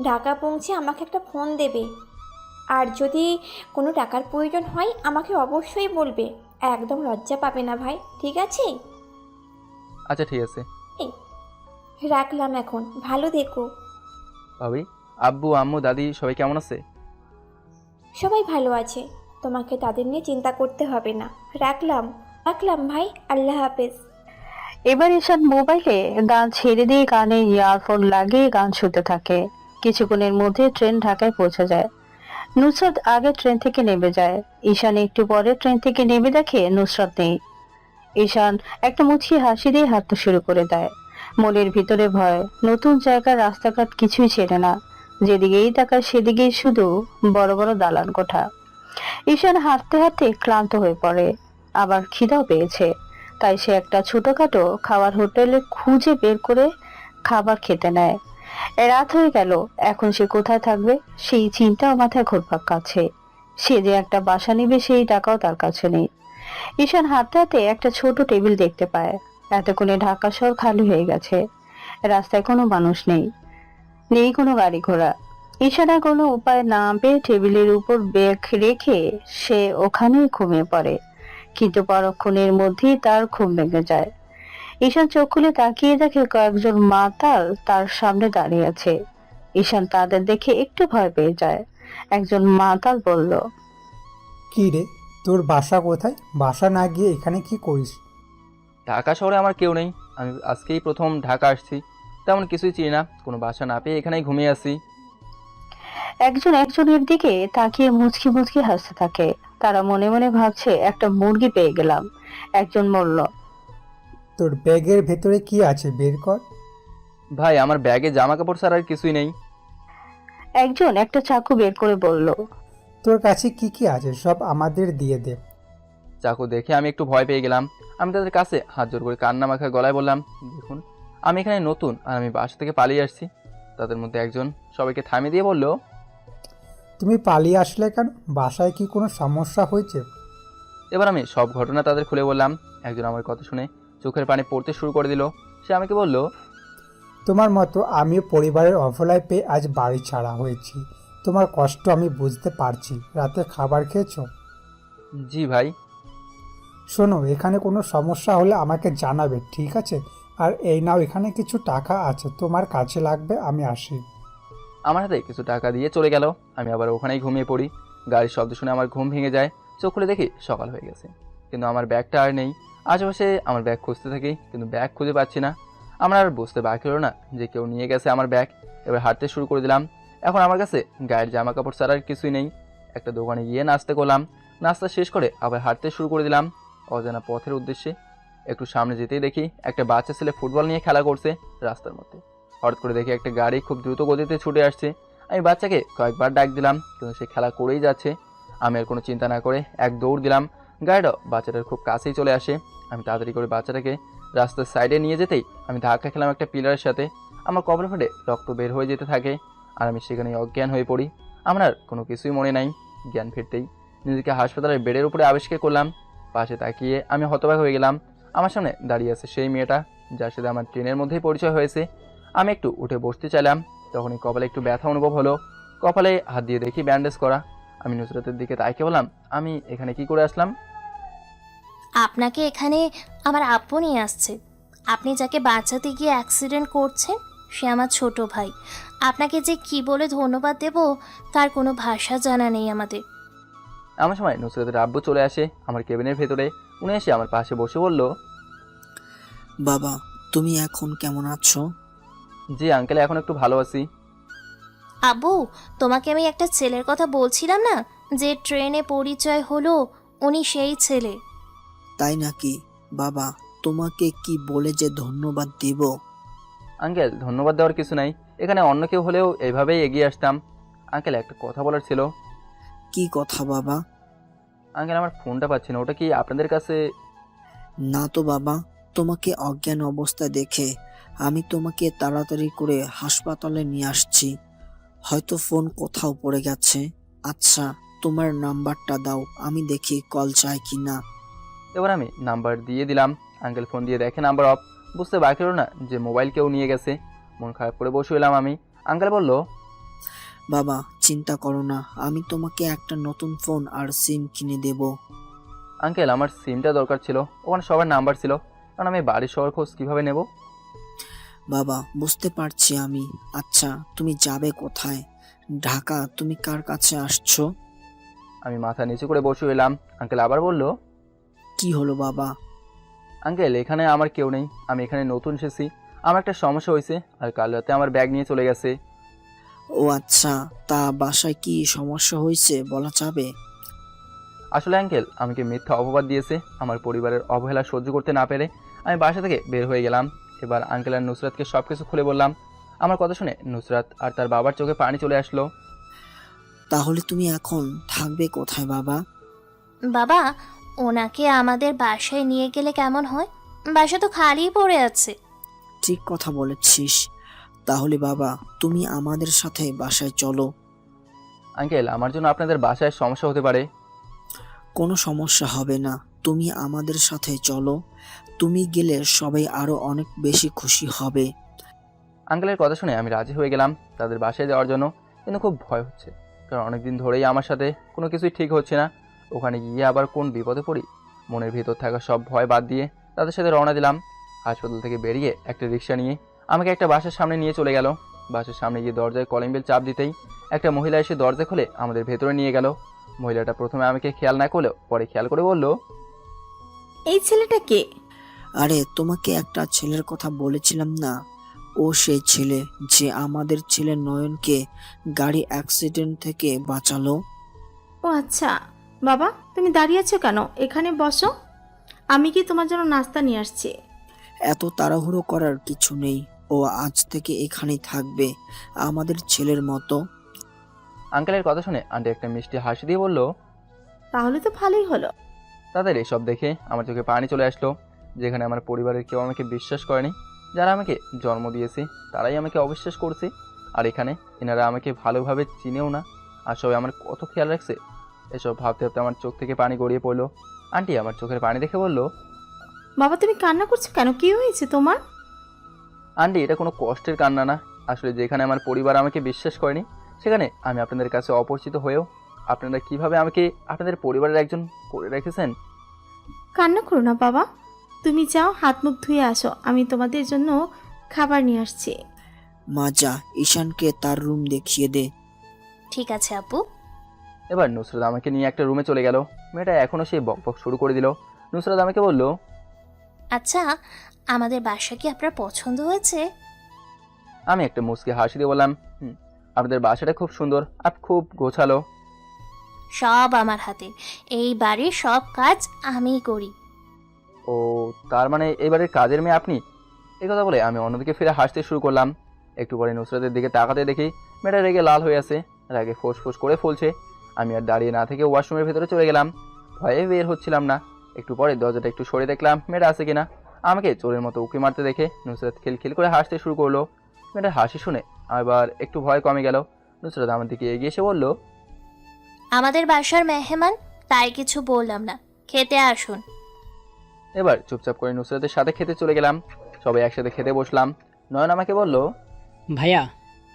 ঢাকা পৌঁছে আমাকে একটা ফোন দেবে। আর যদি কোনো টাকার প্রয়োজন হয় আমাকে অবশ্যই বলবে। একদম লজ্জা পাবে না ভাই, ঠিক আছে? আচ্ছা ঠিক আছে। রাখলাম এখন, ভালো থেকো। ভাবি, আব্বু আম্মু দাদি সবাই কেমন আছে? সবাই ভালো আছে, তোমাকে তাদের নিয়ে চিন্তা করতে হবে না। রাখলাম ভাই, আল্লাহ হাফেজ। এবার ঈশান মোবাইলে গান ছেড়ে দিয়ে কানে ইয়ারফোন লাগিয়ে গান শুনতে থাকে। কিছুক্ষণের মধ্যে ট্রেন ঢাকায় পৌঁছে যায়। নুসরাত আগে ট্রেন থেকে নেমে যায়। ঈশান একটু পরে ট্রেন থেকে নেমে দেখে নুসরাত নেই। ঈশান একটা মুচকি হাসি দিয়ে হাঁটতে শুরু করে দেয়। মনের ভিতরে ভয়, নতুন জায়গার রাস্তাঘাট কিছুই চেনে না। যেদিকেই তাকায় সেদিকেই শুধু বড় বড় দালান কোঠা। ঈশান হাঁটতে হাঁটতে ক্লান্ত হয়ে পড়ে, আবার খিদাও পেয়েছে। তাই সে একটা ছোটখাটো খাবার হোটেলে খুঁজে বের করে খাবার খেতে নেয়। রাত হয়ে গেল, এখন সে কোথায় থাকবে সেই চিন্তাও মাথায় ঘুরপাক খাচ্ছে। সে যে একটা বাসা নিবে সেই টাকাও তার কাছে নেই। ঈশান হাঁটতে হাঁটতে একটা ছোট টেবিল দেখতে পায়। এতক্ষণে ঢাকা শহর খালি হয়ে গেছে। রাস্তায় কোনো মানুষ নেই, নেই কোনো গাড়ি ঘোড়া। ঈশান আর কোনো উপায় না পেয়ে টেবিলের উপর ব্যাগ রেখে সে ওখানেই ঘুমিয়ে পড়ে। কিন্তু পরক্ষণের মধ্যেই তার ঘুম ভেঙে যায়। ঈশান চোখ খুলে তাকিয়ে দেখে কয়েকজন মাতাল তার সামনে দাঁড়িয়ে আছে। ঈশান তাদের দেখে একটু ভয় পেয়ে যায়। একজন মাতাল বলল, কি রে, তোর বাসা কোথায়? বাসা না গিয়ে এখানে কি করিস? ঢাকা শহরে আমার কেউ নেই। আমি আজকেই প্রথম ঢাকা আসছি, তেমন কিছুই চিনি না। কোনো বাসা না পেয়ে এখানেই ঘুমিয়ে আছি। একজন একজনের দিকে তাকিয়ে মুচকি মুচকি হাসতে থাকে। তারা মনে মনে ভাবছে একটা মুরগি পেয়ে গেলাম। একজন বলল, তোর ব্যাগের ভেতরে কি আছে বের কর। ভাই, আমার ব্যাগে জামা কাপড় ছাড়া আর কিছুই নেই। একজন একটা চাকু বের করে বলল, তোর কাছে কি কি আছে সব আমাদের দিয়ে দে। চাকু দেখে আমি একটু ভয় পেয়ে গেলাম। আমি তাদের কাছে হাত জোর করে কান্না মাখা গলায় বললাম, দেখুন আমি এখানে নতুন আর আমি বাসা থেকে পালিয়ে আসছি। তাদের মধ্যে একজন সবাইকে থামিয়ে দিয়ে বলল, তুমি পালিয়ে আসলে কেন? বাসায় কি কোনো সমস্যা হয়েছে? এবার আমি সব ঘটনা তাদের খুলে বললাম। একজন আমার কথা শুনে চোখের পানি পড়তে শুরু করে দিল। সে আমাকে বলল, তোমার মতো আমিও পরিবারের অবহেলায় পেয়ে আজ বাড়ি ছাড়া হয়েছি। তোমার কষ্ট আমি বুঝতে পারছি। রাতে খাবার খেয়েছো? জি ভাই। শোনো, এখানে কোনো সমস্যা হলে আমাকে জানাবে, ঠিক আছে? আর এই নাও, এখানে কিছু টাকা আছে, তোমার কাছে লাগবে। আমি আসি। আমার হাতে কিছু টাকা দিয়ে চলে গেল। আমি আবার ওখানেই ঘুমিয়ে পড়ি। গাড়ির শব্দ শুনে আমার ঘুম ভেঙে যায়। চোখ খুলে দেখি সকাল হয়ে গেছে, কিন্তু আমার ব্যাগটা আর নেই। আশেপাশে আমার ব্যাগ খুঁজতে থাকি, কিন্তু ব্যাগ খুঁজে পাচ্ছি না। আমার আর বুঝতে বাকি হলো না যে কেউ নিয়ে গেছে আমার ব্যাগ। এবার হাঁটতে শুরু করে দিলাম। এখন আমার কাছে গায়ের জামা কাপড় ছাড়া আর কিছুই নেই। একটা দোকানে গিয়ে নাস্তা করলাম। নাস্তা শেষ করে আবার হাঁটতে শুরু করে দিলাম অজানা পথের উদ্দেশ্যে। একটু সামনে যেতেই দেখি একটা বাচ্চা ছেলে ফুটবল নিয়ে খেলা করছে রাস্তার মধ্যে। হঠাৎ করে দেখি একটা গাড়ি খুব দ্রুত গতিতে ছুটে আসছে। আমি বাচ্চাকে কয়েকবার ডাক দিলাম, কিন্তু সে খেলা করেই যাচ্ছে। আমি আর কোনো চিন্তা না করে এক দৌড় দিলাম। গাড়িটা বাচ্চাটার খুব কাছেই চলে আসে। আমি তাড়াতাড়ি করে বাচ্চাটাকে রাস্তার সাইডে নিয়ে যেতেই আমি ধাক্কা খেলাম একটা পিলারের সাথে। আমার কপাল ফেটে রক্ত বের হয়ে যেতে থাকে আর আমি সেখানে অজ্ঞান হয়ে পড়ি। আমার আর কোনো কিছুই মনে নাই। জ্ঞান ফিরতেই নিজেকে হাসপাতালের বেডের উপরে আবিষ্কার করলাম। পাশে তাকিয়ে আমি হতবাক হয়ে গেলাম। আমার সামনে দাঁড়িয়ে আছে সেই মেয়েটা যার সাথে আমার ট্রেনের মধ্যেই পরিচয় হয়েছে। আমি একটু উঠে বসতে চাইলাম, তখনই কপালে একটু ব্যথা অনুভব হলো। কপালে হাত দিয়ে দেখি ব্যান্ডেজ করা। আমি নুসরাতের দিকে তাকিয়ে বললাম, আমি এখানে কি করে আসলাম? আপনাকে এখানে আমার আব্বু নিয়ে আসছে। আপনি যাকে বাঁচাতে গিয়ে অ্যাক্সিডেন্ট করছেন সে আমার ছোট ভাই। আপনাকে যে কি বলে ধন্যবাদ দেব তার কোনো ভাষা জানা নেই আমাদের। এমন সময় নুসরাতের আব্বু চলে আসে আমার কেবিনের ভেতরে। উনি এসে আমার পাশে বসে বলল, বাবা, তুমি এখন কেমন আছো? জি আঙ্কেল, এখন একটু ভালো আছি। আব্বু, তোমাকে আমি একটা ছেলের কথা বলছিলাম না, যে ট্রেনে পরিচয় হলো, উনি সেই ছেলে। তাই নাকি? বাবা, তোমাকে কি বলে যে ধন্যবাদ দেব? আঙ্কেল, ধন্যবাদ দেওয়ার কিছু নাই, এখানে অন্য কেউ হলেও এইভাবেই এগিয়ে আসতাম। আঙ্কেল, একটা কথা বলার ছিল। কি কথা বাবা? আঙ্কেল, আমার ফোনটা পাচ্ছি না, ওটা কি আপনাদের কাছে? না তো বাবা, তোমাকে অজ্ঞান অবস্থায় দেখে আমি তোমাকে তাড়াতাড়ি করে হাসপাতালে নিয়ে আসছি। হয়তো ফোন কোথাও পড়ে গেছে। আচ্ছা, তোমার নাম্বারটা দাও, আমি দেখি কল চাই কি না। এবার আমি নাম্বার দিয়ে দিলাম। আঙ্কেল ফোন দিয়ে দেখে নাম্বার অফ। বুঝতে বাকি হলো না যে মোবাইল কেউ নিয়ে গেছে। মন খারাপ করে বসে এলাম আমি। আঙ্কেল বলল, বাবা, চিন্তা করো না, আমি তোমাকে একটা নতুন ফোন আর সিম কিনে দেব। আঙ্কেল, আমার সিমটা দরকার ছিল, ওখানে সবার নাম্বার ছিল, কারণ আমি বাড়ির শহর খোঁজ কীভাবে নেব? বাবা, বুঝতে পারছি আমি। আচ্ছা, তুমি যাবে কোথায়? ঢাকা? তুমি কার কাছে আসছো? আমি মাথা নিচু করে বসে এলাম। আঙ্কেল আবার বলল, কি হলো বাবা? আঙ্কেল, এখানে আমার কেউ নেই, আমি এখানে নতুন এসেছি। আমার একটা সমস্যা হয়েছে, আর কাল রাতে আমার ব্যাগ নিয়ে চলে গেছে। ও আচ্ছা, তা বাসায় কি সমস্যা হয়েছে বলা যাবে? আসলে আঙ্কেল আমাকে মিথ্যা অপবাদ দিয়েছে। আমার পরিবারের অবহেলা সহ্য করতে না পেরে আমি বাসা থেকে বের হয়ে গেলাম। এবার আঙ্কেল আর নুসরাতকে সব কিছু খুলে বললাম। আমার কথা শুনে নুসরাত আর তার বাবার চোখে পানি চলে আসলো। তাহলে তুমি এখন থাকবে কোথায় বাবা? বাবা, ওনাকে আমাদের বাসায় নিয়ে গেলে কেমন হয়? বাসা তো খালিই পড়ে আছে। ঠিক কথা বলেছিস। তাহলে বাবা, তুমি আমাদের সাথে বাসায় চলো। আঙ্কেল, আমার জন্য আপনাদের বাসায় সমস্যা হতে পারে। কোনো সমস্যা হবে না, তুমি আমাদের সাথে চলো। তুমি গেলে সবাই আরো অনেক বেশি খুশি হবে। আঙ্কেলের কথা শুনে আমি রাজি হয়ে গেলাম তাদের বাসায় যাওয়ার জন্য। কিন্তু খুব ভয় হচ্ছে, কারণ অনেকদিন ধরেই আমার সাথে কোনো কিছুই ঠিক হচ্ছে না। ওখানে গিয়ে আবার কোন বিপদে পড়ি। মনের ভিতর থাকা সব ভয় বাদ দিয়ে তাদের সাথে রওনা দিলাম। হাসপাতাল থেকে বেরিয়ে একটা রিক্সা নিয়ে আমাকে একটা বাসার সামনে নিয়ে চলে গেল। বাসার সামনে গিয়ে দরজায় কলিং বেল চাপ দিতেই একটা মহিলা এসে দরজা খুলে আমাদের ভেতরে নিয়ে গেল। মহিলাটা প্রথমে আমাকে খেয়াল না করলেও পরে খেয়াল করে বলল, এই ছেলেটা কে? আরে, তোমাকে একটা ছেলের কথা বলেছিলাম না? ও সেই ছেলে যে আমাদের ছেলে নয়নকে গাড়ি অ্যাক্সিডেন্ট থেকে বাঁচালো। ও আচ্ছা। বাবা, তুমি দাঁড়িয়ে আছো কেন? এখানে বসো, আমি কি তোমার জন্য নাস্তা নিয়ে আসছি। এত তাড়াহুড়ো করার কিছু নেই, ও আজ থেকে এখানেই থাকবে আমাদের ছেলের মতো। আঙ্কেলের কথা শুনে আন্টি একটা মিষ্টি হাসি দিয়ে বলল, তাহলে তো ভালোই হলো। তাদের এসব দেখে আমার চোখে পানি চলে আসলো। যেখানে আমার পরিবারের কেউ আমাকে বিশ্বাস করেনি, যারা আমাকে জন্ম দিয়েছে তারাই আমাকে অবিশ্বাস করছে, আর এখানে এনারা আমাকে ভালোভাবে চিনেও না, আর সবাই আমার কত খেয়াল রাখছে। এসব ভাবতে ভাবতে আমার চোখ থেকে পানি গড়িয়ে পড়লো। আন্টি আমার চোখের পানি দেখে বলল, বাবা, তুমি কান্না করছো কেন? কি হয়েছে তোমার? আন্টি, এটা কোনো কষ্টের কান্না না। আসলে যেখানে আমার পরিবার আমাকে বিশ্বাস করেনি, সেখানে আমি আপনাদের কাছে অপরিচিত হয়েও আপনারা কিভাবে আমাকে আপনাদের পরিবারের একজন করে রেখেছেন। কান্না করো না বাবা, তুমি যাও হাত মুখ ধুয়ে আসো, আমি তোমাদের জন্য খাবার নিয়ে আসছি। মা যা, ঈশানকে তার রুম দেখিয়ে দে। ঠিক আছে আব্বু। এবার নুসরাত আমাকে নিয়ে একটা রুমে চলে গেল। মেয়েটা এখনও সেই বকবক শুরু করে দিল। নুসরাত আমাকে বলল, আচ্ছা, আমাদের বাসা কি আপনার পছন্দ হয়েছে? আমি একটা মুচকি হাসি দিয়ে বললাম, আপনাদের বাসাটা খুব সুন্দর আর খুব গোছালো। সব আমার হাতে, এই বাড়ির সব কাজ আমিই করি। ও, তার মানে এবারের কাজের মেয়ে আপনি? এই কথা বলে আমি অন্যদিকে ফিরে হাসতে শুরু করলাম। একটু পরে নুসরাতের দিকে তাকাতে দেখি মেয়েটা রেগে লাল হয়ে আছে, রাগে ফোঁস করে ফুলছে। আমি আর দাঁড়িয়ে না থেকে ওয়াশরুমের ভেতরে চলে গেলাম। ভয়ে বের হচ্ছিলাম না। একটু পরে দরজাটা একটু সরে দেখলাম মেয়েটা আছে কিনা। আমাকে চোরের মতো উঁকি মারতে দেখে নুসরাত খিলখিল করে হাসতে শুরু করলো। মেয়েটার হাসি শুনে আবার একটু ভয় কমে গেল। নুসরাত আমার দিকে এগিয়ে এসে বলল, আমাদের বাসার মেহমান, তাই কিছু বললাম না, খেতে আসুন। এবার চুপচাপ করে নুসরাতের সাথে খেতে চলে গেলাম। সবাই একসাথে খেতে বসলাম। নয়ন আমাকে বলল, ভাইয়া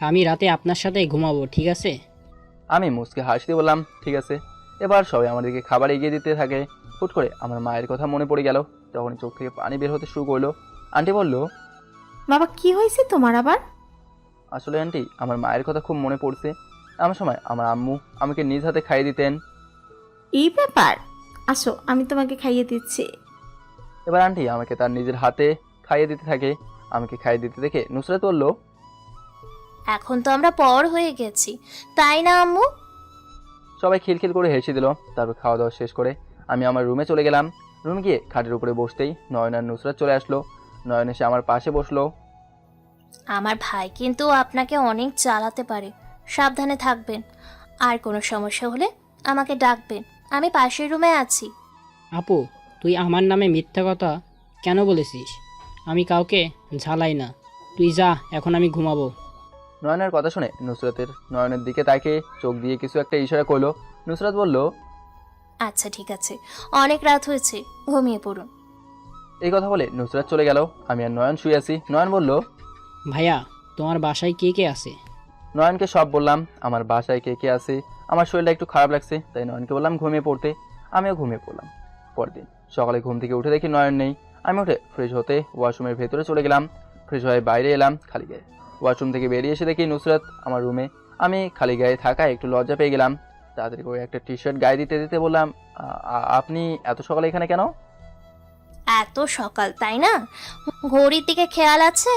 আমি রাতে আপনার সাথে ঘুমাবো, ঠিক আছে? আমি মুচকে হাসতে বললাম ঠিক আছে। এবার সবাই আমার দিকে খাবার এগিয়ে দিতে থাকে। হুট করে আমার মায়ের কথা মনে পড়ে গেল। তখনই চোখ থেকে পানি বের হতে শুরু করলো। আন্টি বলল, বাবা কি হয়েছে তোমার আবার? আসলে আন্টি আমার মায়ের কথা খুব মনে পড়ছে। আমার সময় আমার আম্মু আমাকে নিজ হাতে খাইয়ে দিতেন। এই ব্যাপার, আসো আমি তোমাকে খাইয়ে দিচ্ছি। এবার আন্টি আমাকে তার নিজের হাতে খাইয়ে দিতে থাকে। আমাকে খাইয়ে দিতে দেখে নুসরাত বলল, এখন তো আমরা পর হয়ে গেছি, তাই না আম্মু? সবাই খিলখিল করে হেসে দিল। তারপর খাওয়া দাওয়া শেষ করে আমি আমার রুমে চলে গেলাম। রুমে গিয়ে খাটের উপরে বসতেই নয়ন আর নুসরাত চলে আসলো। নয়ন এসে আমার পাশে বসলো। আমার ভাই কিন্তু আপনাকে অনেক জ্বালাতে পারে, সাবধানে থাকবেন। আর কোনো সমস্যা হলে আমাকে ডাকবেন, আমি পাশের রুমে আছি। আপু তুই আমার নামে মিথ্যা কথা কেন বলেছিস? আমি কাউকে ঝালাই না, তুই যা, এখন আমি ঘুমাবো। নয়নের কথা শুনে নুসরাতের নয়নের দিকে তাকে চোখ দিয়ে কিছু একটা ইশারা করলো। নুসরাত বলল, আচ্ছা ঠিক আছে, অনেক রাত হয়েছে, ঘুমিয়ে পড়ুন। এই কথা বলে নুসরাত চলে গেল। আমি আর নয়ন শুয়ে আছি। নয়ন বলল, ভাইয়া তোমার বাসায় কে কে আছে? নয়নকে সব বললাম আমার বাসায় কে কে আছে। আমার শরীরটা একটু খারাপ লাগছে, তাই নয়নকে বললাম ঘুমিয়ে পড়তে। আমিও ঘুমিয়ে পড়লাম। পরদিন সকালে ঘুম থেকে উঠে দেখি নয়ন নেই। আমি উঠে ফ্রেশ হতে ওয়াশরুমের ভেতরে চলে গেলাম। ফ্রেশ হয়ে বাইরে এলাম খালি গায়ে। ওয়াশরুম থেকে বেরিয়ে এসে দেখি নুসরাত আমার রুমে। আমি খালি গায়ে থাকায় একটু লজ্জা পেয়ে গেলাম। তাড়াতাড়ি করে একটা টি শার্ট গায়ে দিতে দিতে বললাম, আপনি এত সকালে এখানে কেন? এত সকাল তাই না? ঘড়ির দিকে খেয়াল আছে?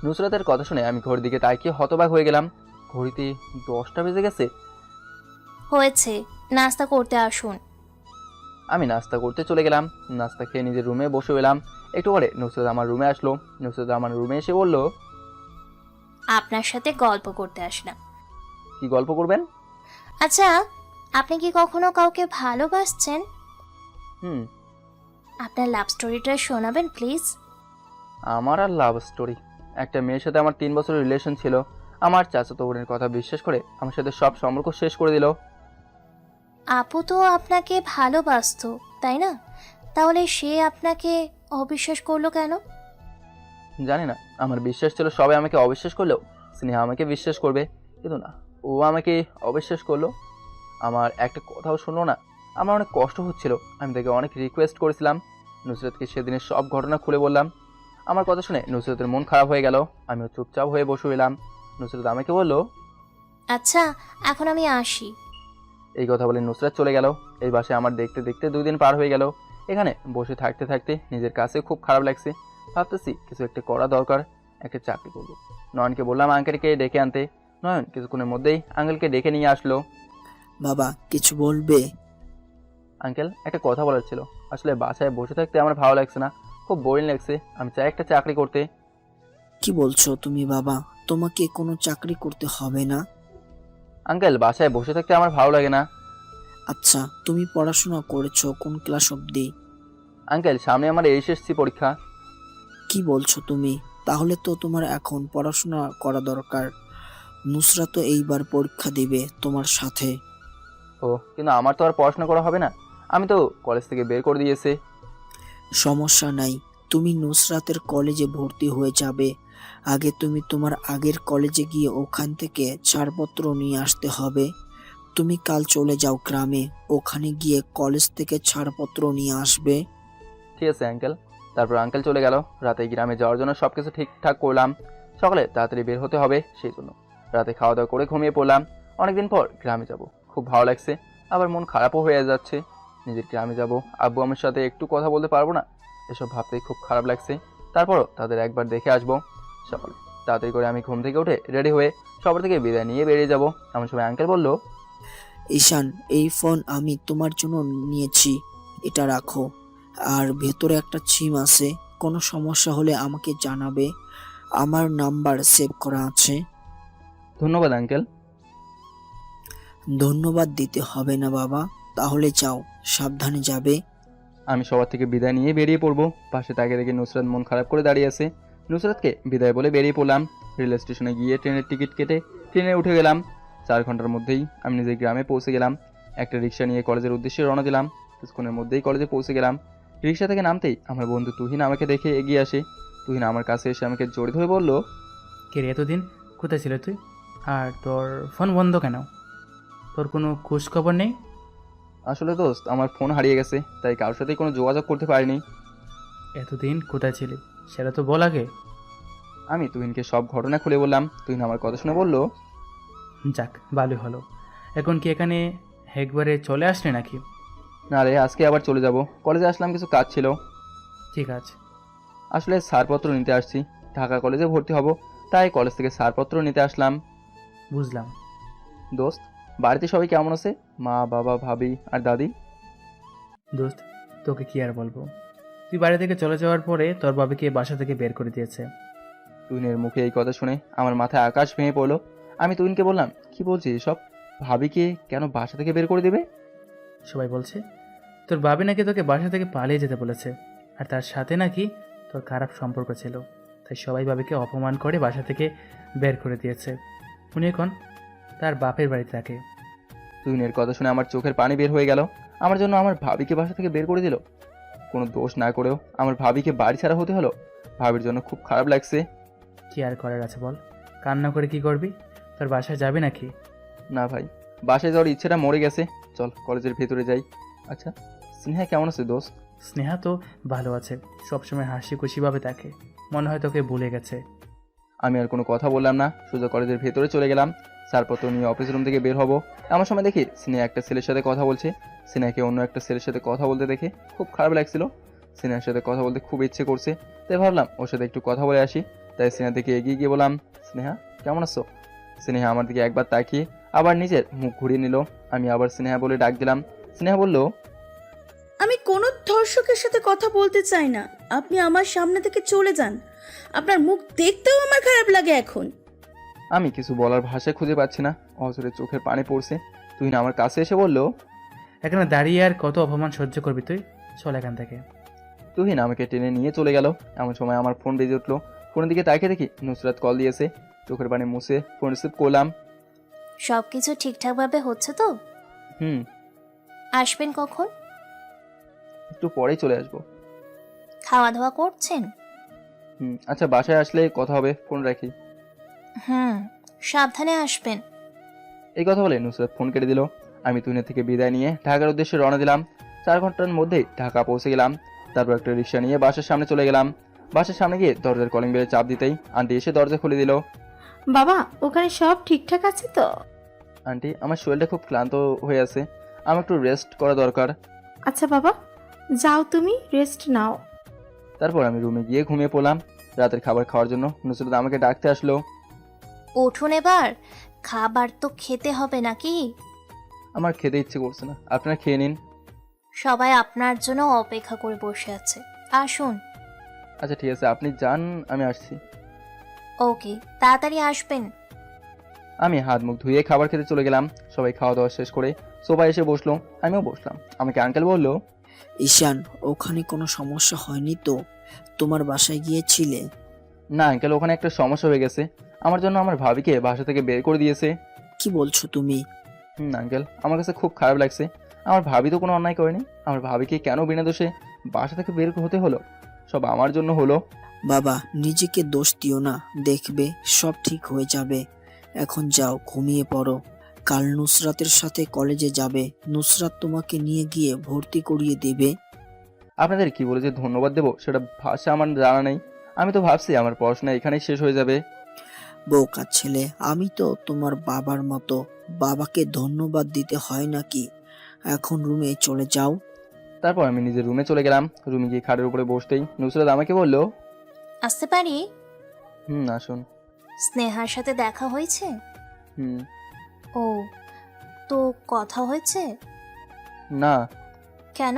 নুসরাতের কথা শুনে আমি ঘড়ির দিকে তাকিয়ে হতবাক হয়ে গেলাম। ঘড়িতে 10টা বেজে গেছে। হয়েছে, নাস্তা করতে আসুন। আমি নাস্তা করতে চলে গেলাম। নাস্তা খেয়ে নিজের রুমে বসে এলাম। একটু পরে নুসরাত আমার রুমে আসলো। নুসরাত আমার রুমে এসে বলল, আপনার সাথে গল্প করতে আসলাম। কি গল্প করবেন? আচ্ছা, আপনি কি কখনো কাউকে ভালোবাসছেন? হুম। আপনার লাভ স্টোরিটা শোনাবেন প্লিজ। আমার আর লাভ স্টোরি? একটা মেয়ের সাথে আমার 3 বছরের রিলেশন ছিল। আমার চাচাতো বোনের কথা বিশ্বাস করে আমার সাথে সব সম্পর্ক শেষ করে দিল। আপু তো আপনাকে ভালোবাসতো তাই না? তাহলে সে আপনাকে অবিশ্বাস করলো কেন? জানি না, আমার বিশ্বাস ছিল সবাই আমাকে অবিশ্বাস করলেও স্নেহা আমাকে বিশ্বাস করবে, কিন্তু না, ও আমাকে অবিশ্বাস করলো। আমার একটা কথাও শুনলো না। আমার অনেক কষ্ট হচ্ছিল। আমি তাকে অনেক রিকোয়েস্ট করেছিলাম। নুসরাতকে সেদিনের সব ঘটনা খুলে বললাম। আমার কথা শুনে নুসরাতের মন খারাপ হয়ে গেল। আমিও চুপচাপ হয়ে বসে এলাম। নুসরাত আমাকে বলল, আচ্ছা এখন আমি আসি। এই কথা বলে নুসরাত চলে গেল। এই বাসায় আমার দেখতে দেখতে 2 দিন পার হয়ে গেল। এখানে বসে থাকতে থাকতে নিজের কাছে খুব খারাপ লাগছে। ভাবতেছি কিছু একটা করা দরকার, একটা চাকরি করব। নয়নকে বললাম আঙ্কেলকে ডেকে আনতে। নয়ন কিছুক্ষণের মধ্যেই আঙ্কেলকে ডেকে নিয়ে আসলো। বাবা কিছু বলবে? আঙ্কেল, একটা কথা বলার ছিল। আসলে বাসায় বসে থাকতে আমার ভালো লাগছে না, খুব বোরিং লাগছে। আমি চাই একটা চাকরি করতে। কি বলছো তুমি বাবা? তোমাকে কোনো চাকরি করতে হবে না। আঙ্কেল, বাসায় বসে থাকতে আমার ভালো লাগে না। আচ্ছা তুমি পড়াশোনা করেছো কোন ক্লাস অবধি? আঙ্কেল, সামনে আমার এইচএসসি পরীক্ষা। কি বলছো তুমি? তাহলে তো তোমার এখন পড়াশোনা করা দরকার। নুসরা তো এইবার পরীক্ষা দিবে তোমার সাথে। ও, কিন্তু আমার তো আর পড়াশোনা করা হবে না। আমি তো কলেজ থেকে বের করে দিয়েছে। সমস্যা নাই, তুমি নুসরাতের কলেজে ভর্তি হয়ে যাবে। আগে তুমি তোমার আগের কলেজে গিয়ে ওখান থেকে ছাড়পত্র নিয়ে আসতে হবে। তুমি কাল চলে যাও গ্রামে, ওখানে গিয়ে কলেজ থেকে ছাড়পত্র নিয়ে আসবে। ঠিক আছে আঙ্কেল। তারপর আঙ্কেল চলে গেল। রাতে গ্রামে যাওয়ার জন্য সবকিছু ঠিকঠাক করলাম। সকালে তাড়াতাড়ি বের হতে হবে, সেই জন্য রাতে খাওয়া দাওয়া করে ঘুমিয়ে পড়লাম। অনেকদিন পর গ্রামে যাব, খুব ভালো লাগছে। আবার মন খারাপও হয়ে যাচ্ছে। নিজের গ্রামে যাব, আব্বু আমার সাথে একটু কথা বলতে পারবো না, এসব ভাবতেই খুব খারাপ লাগছে। তারপরও তাদের একবার দেখে আসবো। সকালে তাড়াতাড়ি করে আমি ঘুম থেকে উঠে রেডি হয়ে সবার থেকে বিদায় নিয়ে বেরিয়ে যাব। এমন সময় আঙ্কেল বলল, ঈশান এই ফোন আমি তোমার জন্য নিয়েছি, এটা রাখো। আর ভেতরে একটা সিম আছে, কোনো সমস্যা হলে আমাকে জানাবে। আমার নাম্বার সেভ করা আছে। ধন্যবাদ আঙ্কেল। ধন্যবাদ দিতে হবে না বাবা, তাহলে যাও, সাবধানে যাবে। আমি সবার থেকে বিদায় নিয়ে বেরিয়ে পড়বো। পাশে তাকে দেখে নুসরাত মন খারাপ করে দাঁড়িয়ে আছে। নুসরাতকে বিদায় বলে বেরিয়ে পড়লাম। রেল স্টেশনে গিয়ে ট্রেনের টিকিট কেটে ট্রেনে উঠে গেলাম। 4 ঘন্টার মধ্যেই আমি নিজের গ্রামে পৌঁছে গেলাম। একটা রিক্সা নিয়ে কলেজের উদ্দেশ্যে রওনা দিলাম। কিছুক্ষণের মধ্যেই কলেজে পৌঁছে গেলাম। রিক্সা থেকে নামতেই আমার বন্ধু তুহিন আমাকে দেখে এগিয়ে আসে। তুহিন আমার কাছে এসে আমাকে জড়িয়ে ধরে বলল, কে রে, এতদিন কোথায় ছিলে তুই? আর তোর ফোন বন্ধ কেন? তোর কোনো খোঁজ খবর নেই? আসলে দোস্ত, আমার ফোন হারিয়ে গেছে, তাই কারোর সাথেই কোনো যোগাযোগ করতে পারিনি। এতদিন কোথায় ছিলি সেটা তো বল আগে। আমি তুহিনকে সব ঘটনা খুলে বললাম। তুহিন আমার কথা শুনে বলল, যাক, ভালোই হলো। এখন কি এখানে একবারে চলে আসলে নাকি? না রে, আজকে আবার চলে যাব। কলেজে আসলাম, কিছু কাজ ছিল। ঠিক আছে। আসলে ছাড়পত্র নিতে আসছি, ঢাকা কলেজে ভর্তি হব, তাই কলেজ থেকে ছাড়পত্র নিতে আসলাম। বুঝলাম। দোস্ত, বাড়িতে সবাই কেমন আছে? মা, বাবা, ভাবি আর দাদি? দোস্ত, তোকে কি আর বলবো, তুই বাড়ি থেকে চলে যাওয়ার পরে তোর বাবাকে বাসা থেকে বের করে দিয়েছে। তুহিনের মুখে এই কথা শুনে আমার মাথায় আকাশ ভেঙে পড়লো। আমি তুহিনকে বললাম, কি বলছিস এসব? ভাবিকে কেন বাসা থেকে বের করে দেবে? সবাই বলছে তোর বাবা নাকি তোকে বাসা থেকে পালিয়ে যেতে বলেছে, আর তার সাথে নাকি তোর খারাপ সম্পর্ক ছিল, তাই সবাই বাবাকে অপমান করে বাসা থেকে বের করে দিয়েছে। উনি এখন তার বাপের বাড়িতে থাকে। তুহিনের কথা শুনে আমার চোখের পানি বের হয়ে গেল। আমার জন্য আমার ভাবিকে বাসা থেকে বের করে দিল। কোনো দোষ না করেও আমার ভাবিকে বাড়ি ছাড়া হতে হলো। ভাবির জন্য খুব খারাপ লাগছে। কি আর করার আছে বল, কান্না করে কি করবি? তোর বাসায় যাবি নাকি? না ভাই, বাসায় যাওয়ার ইচ্ছেটা মরে গেছে। চল কলেজের ভেতরে যাই। আচ্ছা, স্নেহা কেমন আছে দোস্ত? স্নেহা তো ভালো আছে, সবসময় হাসি খুশিভাবে থাকে, মনে হয় তোকে ভুলে গেছে। আমি আর কোনো কথা বললাম না, সোজা কলেজের ভেতরে চলে গেলাম। ছাড়পত্র নিয়ে অফিস রুম থেকে বের হব, এমন সময় দেখি স্নেহা একটা ছেলের সাথে কথা বলছে। স্নেহাকে অন্য একটা ছেলের সাথে কথা বলতে দেখে খুব খারাপ লাগছিল। স্নেহার সাথে কথা বলতে খুব ইচ্ছে করছে, তাই ভাবলাম ওর সাথে একটু কথা বলে আসি। তাই স্নেহা দিকে এগিয়ে গিয়ে বললাম, স্নেহা কেমন আছো? স্নেহা আমার দিকে একবার তাকিয়ে আবার নিজের মুখ ঘুরিয়ে নিল। আমি আবার স্নেহা বলে ডাক দিলাম। স্নেহা বলল, আমি কোনো ধর্ষকের সাথে কথা বলতে চাই না, আপনি আমার সামনে থেকে চলে যান। আপনার মুখ দেখতেও আমার খারাপ লাগে এখন। আমি কিছু বলার ভাষা খুঁজে পাচ্ছি না, অজরে চোখের পানি পড়ছে। তুই না আমার কাছে এসে বলল, এখানে দাঁড়িয়ে আর কত অপমান সহ্য করবি তুই, চল এখান থেকে। তুহিন আমাকে টেনে নিয়ে চলে গেল। এমন সময় আমার ফোন বেজে উঠলো। ফোনের দিকে তাকিয়ে দেখি নুসরাত কল দিয়েছে। চোখের পানি মুছে ফোন রিসিভ করলাম। সব কিছু ঠিকঠাকভাবে হচ্ছে তো? হুম, আসবেন কখন? একটু পরেই চলে আসবো। খাওয়া দাওয়া করছেন? আচ্ছা, বাসায় আসলে কথা হবে, ফোন রাখি। সাবধানে আসবেন। এই কথা বলে নুসরাত ফোন কেটে দিল। আমি তুহিনের থেকে বিদায় নিয়ে ঢাকার উদ্দেশ্যে রওনা দিলাম। 4 ঘন্টার মধ্যেই ঢাকা পৌঁছে গেলাম। তারপর একটা রিক্সা নিয়ে বাসার সামনে চলে গেলাম। বাসার সামনে গিয়ে দরজার কলিং বেলে চাপ দিতেই আন্টি এসে দরজা খুলে দিল। বাবা, ওখানে সব ঠিকঠাক আছে তো? আন্টি, আমার শরীরটা খুব ক্লান্ত হয়ে আছে, আমার একটু রেস্ট করা দরকার। আচ্ছা বাবা, যাও তুমি রেস্ট নাও। তারপর আমি রুমে গিয়ে ঘুমিয়ে পড়লাম। রাতের খাবার খাওয়ার জন্য নুসরাত আমাকে ডাকতে আসলো। উঠুন এবার, খাবার তো খেতে হবে নাকি? আমার খেতে ইচ্ছে করছে না, আপনারা খেয়ে নিন। সবাই আপনার জন্য অপেক্ষা করে বসে আছে, আসুন। আচ্ছা ঠিক আছে, আপনি যান, আমি আসছি। ওকে, তাড়াতাড়ি আসবেন। আমি হাত মুখ ধুয়ে খাবার খেতে চলে গেলাম। সবাই খাওয়া দাওয়া শেষ করে সোফায় এসে বসলো, আমিও বসলাম। আমাকে আঙ্কেল বলল, ঈশান, ওখানে কোনো সমস্যা হয়নি তো? তোমার বাসায় গিয়েছিলে? না আঙ্কেল, ওখানে একটা সমস্যা হয়ে গেছে। আমার জন্য আমার ভাবিকে বাসা থেকে বের করে দিয়েছে। কি বলছো তুমি? আঙ্কেল, আমার কাছে খুব খারাপ লাগছে। আমার ভাবি তো কোনো অন্যায় করেনি, আমার ভাবিকে কেন বিনা দোষে বাসা থেকে বের হতে হলো? সব আমার জন্য হলো। বাবা, নিজেকে দোষ দিও না, দেখবে সব ঠিক হয়ে যাবে। এখন যাও, ঘুমিয়ে পড়ো। কাল নুসরাতের সাথে কলেজে যাবে, নুসরাত তোমাকে নিয়ে গিয়ে ভর্তি করিয়ে দেবে। আপনাদের কি বলে যে ধন্যবাদ দেবো সেটা ভাষা আমার জানা নেই। আমি তো ভাবছি আমার পড়াশোনা এখানেই শেষ হয়ে যাবে। বোকা ছেলে, আমি তো তোমার বাবার মতো, বাবাকে ধন্যবাদ দিতে হয় নাকি? এখন রুমে চলে যাও। তারপর আমি নিজের রুমে চলে গেলাম। রুমে গিয়ে খাটের উপরে বসতেই নুসরাত আমাকে বলল, আসতে পারি? আসুন। স্নেহার সাথে দেখা হয়েছে? হুম। ও, তো কথা হয়েছে? না। কেন?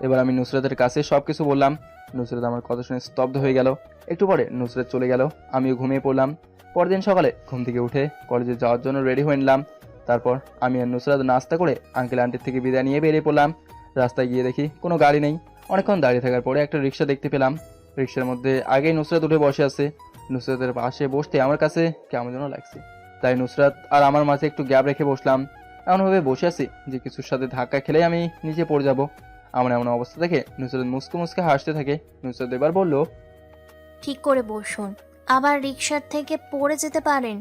এবার আমি নুসরাতের কাছে সবকিছু বললাম। নুসরাত আমার কথা শুনে স্তব্ধ হয়ে গেল। একটু পরে নুসরাত চলে গেল, আমিও ঘুমিয়ে পড়লাম। পরদিন সকালে ঘুম থেকে উঠে কলেজে যাওয়ার জন্য রেডি হয়ে নিলাম। তারপর আমি আর নুসরাত নাস্তা করে আঙ্কেল আন্টির থেকে বিদায় নিয়ে বেরিয়ে পড়লাম। রাস্তায় গিয়ে দেখি কোনো গাড়ি নেই। অনেকক্ষণ দাঁড়িয়ে থাকার পরে একটা রিক্সা দেখতে পেলাম। রিক্সার মধ্যে আগেই নুসরাত উঠে বসে আছে। নুসরাতের পাশে বসতে আমার কাছে কেমন যেন লাগছে, তাই নুসরাত আর আমার মাঝে একটু গ্যাপ রেখে বসলাম। এমনভাবে বসে আছি যে কিছুর সাথে ধাক্কা খেলেই আমি নিচে পড়ে যাব। আমার এমন অবস্থা দেখে নুসরাত মুসকে মুসকে হাসতে থাকে। নুসরাত এবার বলল, ঠিক করে বসুন, আবার রিক্সার থেকে পড়ে যেতে পারেন।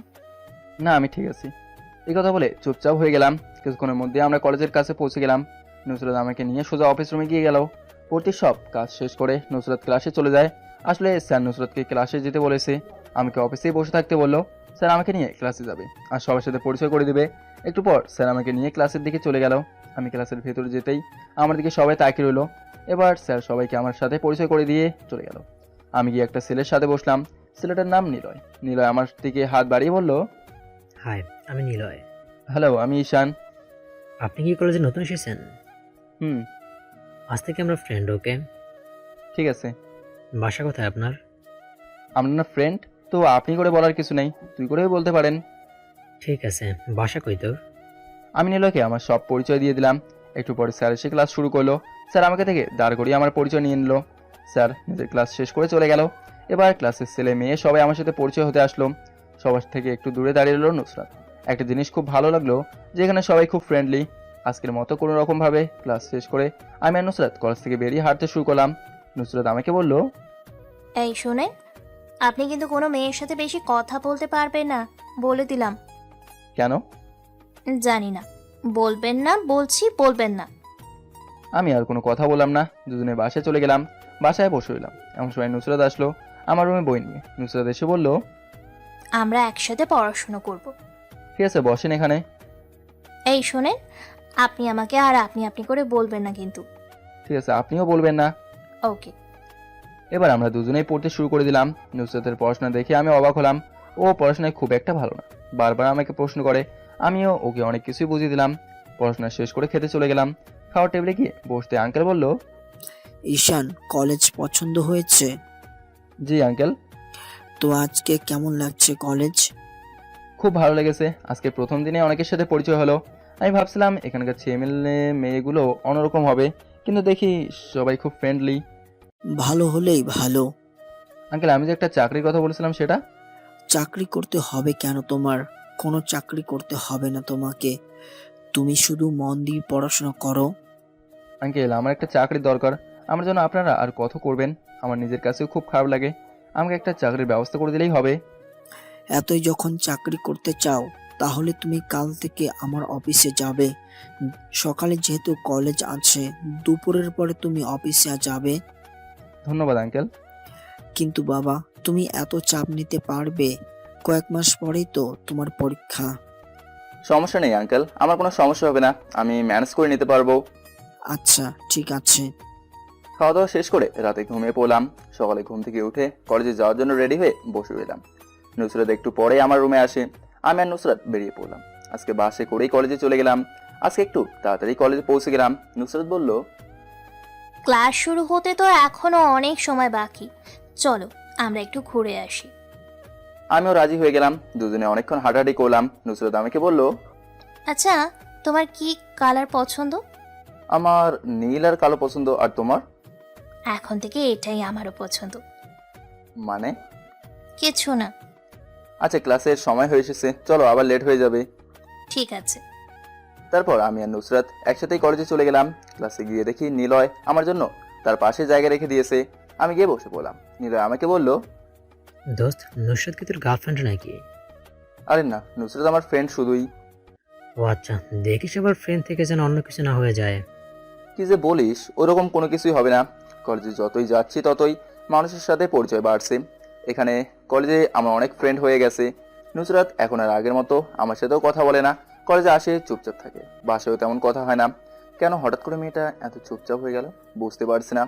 না, আমি ঠিক আছি। এই কথা বলে চুপচাপ হয়ে গেলাম। কিছুক্ষণের মধ্যে আমরা কলেজের কাছে পৌঁছে গেলাম। নুসরাত আমাকে নিয়ে সোজা অফিস রুমে গিয়ে গেল। পড়তে সব কাজ শেষ করে নুসরাত ক্লাসে চলে যায়। আসলে স্যার নুসরাতকে ক্লাসে যেতে বলেছে, আমাকে অফিসেই বসে থাকতে বললো। স্যার আমাকে নিয়ে ক্লাসে যাবে আর সবার সাথে পরিচয় করে দিবে। একটু পর স্যার আমাকে নিয়ে ক্লাসের দিকে চলে গেল। আমি ক্লাসের ভেতরে যেতেই আমার দিকে সবাই তাকিয়ে রইল। এবার স্যার সবাইকে আমার সাথে পরিচয় করে দিয়ে চলে গেল। আমি গিয়ে একটা ছেলের সাথে বসলাম। ছেলেটার নাম নিলয়। নিলয় আমার দিকে হাত বাড়িয়ে বলল, হাই, আমি নিলয়। হ্যালো, আমি ঈশান। আপনি কি কলেজে নতুন এসেছেন? হুম। আজ থেকে আমরা ফ্রেন্ড, ওকে? ঠিক আছে। বাসা কোথায় আপনার? আমরা না ফ্রেন্ড, তো আপনি করে বলার কিছু নেই, তুই করেও বলতে পারেন। ঠিক আছে, বাসা কই তোর? আমি নিলয়কে আমার সব পরিচয় দিয়ে দিলাম। একটু পরে স্যার এসে ক্লাস শুরু করলো। স্যার আমাকে থেকে দাঁড় করিয়ে আমার পরিচয় নিয়ে নিল। স্যার নিজের ক্লাস শেষ করে চলে গেল। এবার ক্লাসের ছেলে মেয়ে সবাই আমার সাথে পরিচয় হতে আসলো। সবার থেকে একটু দূরে দাঁড়িয়ে রইল নুসরাত। একটা জিনিস খুব ভালো লাগলো যে এখানে সবাই খুব ফ্রেন্ডলি। আজকের মতো কোনো রকমভাবে ক্লাস শেষ করে আমি আর নুসরাত কলেজ থেকে বেরিয়ে হাঁটতে শুরু করলাম। নুসরাত আমাকে বলল, এই শোনেন, আপনি কিন্তু কোনো মেয়ের সাথে বেশি কথা বলতে পারবেন না, বলে দিলাম। কেন? জানি না, বলবেন না বলছি, বলবেন না। আমি আর কোনো কথা বললাম না। দুজনে বাসায় চলে গেলাম। বাসায় বসে রইলাম। এমন সময় নুসরাত আসলো আমার রুমে বই নিয়ে। নুসরাত এসে বলল, আমরা একসাথে পড়াশুনো করব। ঠিক আছে, বসেন এখানে। এই শোনেন, আপনি আমাকে আর আপনি আপনি করে বলবেন না কিন্তু। ঠিক আছে, আপনিও বলবেন না। ওকে। এবার আমরা দুজনেই পড়তে শুরু করে দিলাম। নুসরাতের পড়াশোনা দেখে আমি অবাক হলাম। ও পড়াশোনায় খুব একটা ভালো না, বারবার আমাকে প্রশ্ন করে। আমিও ওকে অনেক কিছুই বুঝিয়ে দিলাম। পড়াশোনা শেষ করে খেতে চলে গেলাম। খাওয়ার টেবিলে গিয়ে বসতে আঙ্কেল বলল, ঈশান, কলেজ পছন্দ হয়েছে? জি আঙ্কেল। তো আজকে কেমন লাগছে কলেজ? খুব ভালো লেগেছে। আজকে প্রথম দিনে অনেকের সাথে পরিচয় হলো। আমি ভাবছিলাম এখানকার ছেলে মেয়েগুলো অন্যরকম হবে, কিন্তু দেখি সবাই খুব ফ্রেন্ডলি। ভালো হলেই ভালো। আঙ্কেল, আমি যে একটা চাকরির কথা বলেছিলাম সেটা? চাকরি করতে হবে কেন তোমার? কোনো চাকরি করতে হবে না তোমাকে। তুমি শুধু মন দিয়ে পড়াশোনা করো। আঙ্কেল, আমার একটা চাকরির দরকার। আমার জন্য আপনারা আর কত করবেন? আমার নিজের কাছেও খুব খারাপ লাগে। আমাকে একটা চাকরির ব্যবস্থা করে দিলেই হবে। এতই যখন চাকরি করতে চাও তাহলে তুমি কাল থেকে আমার অফিসে যাবে। সকালে যেহেতু কলেজ আছে, দুপুরের পরে তুমি অফিসে যাবে। ধন্যবাদ আঙ্কেল। কিন্তু বাবা, তুমি এত চাপ নিতে পারবে? কয়েক মাস পরেই তো তোমার পরীক্ষা। সমস্যা নেই আঙ্কেল, আমার কোনো সমস্যা হবে না, আমি ম্যানেজ করে নিতে পারবো। আচ্ছা, ঠিক আছে। খাওয়া দাওয়া শেষ করে রাতে ঘুমিয়ে পড়লাম। সকালে ঘুম থেকে উঠে কলেজে যাওয়ার জন্য রেডি হয়ে বসে রইলাম। নুসরাত একটু পরে আমার রুমে আসে। আমি আর নুসরাত বেরিয়ে পড়লাম। আজকে বাসে করেই কলেজে চলে গেলাম। আজকে একটু তাড়াতাড়ি কলেজে পৌঁছে গেলাম। নুসরাত বলল, ক্লাস শুরু হতে তো এখনো অনেক সময় বাকি, চলো আমরা একটু ঘুরে আসি। আমিও রাজি হয়ে গেলাম। দুজনে অনেকক্ষণ হাঁটাহাঁটি করলাম। নুসরাত আমাকে বলল, আচ্ছা, তোমার কি কালার পছন্দ? আমার নীল আর কালো পছন্দ। আর তোমার? এখন থেকে এটাই আমারও পছন্দ। মানে? কিছু না। আচ্ছা, ক্লাসের সময় হয়ে এসেছে, চলো, আবার লেট হয়ে যাবে। ঠিক আছে। তারপর আমি আর নুসরাত একসাথেই কলেজে চলে গেলাম। ক্লাসে গিয়ে দেখি নিলয় আমার জন্য তার পাশে জায়গা রেখে দিয়েছে। আমি গিয়ে বসে পড়লাম। নিলয় আমাকে বলল, দোস্ত, নুসরাত কি তোর গার্লফ্রেন্ড নাকি? আরে না, নুসরাত আমার ফ্রেন্ড শুধুই। ও আচ্ছা, দেখিস আবার ফ্রেন্ড থেকে যেন অন্য কিছু না হয়ে যায়। কি যে বলিস, ওরকম কোনো কিছুই হবে না। কলেজে যতই যাচ্ছি ততই মানুষের সাথে পরিচয় বাড়ছে। এখানে কলেজে আমার অনেক ফ্রেন্ড হয়ে গেছে। নুসরাত এখন আর আগের মতো আমার সাথেও কথা বলে না। কলেজে আসে, চুপচাপ থাকে। বাসায়ও তেমন কথা হয় না। কেন হঠাৎ করে মেয়েটা এত চুপচাপ হয়ে গেল বুঝতে পারছি না।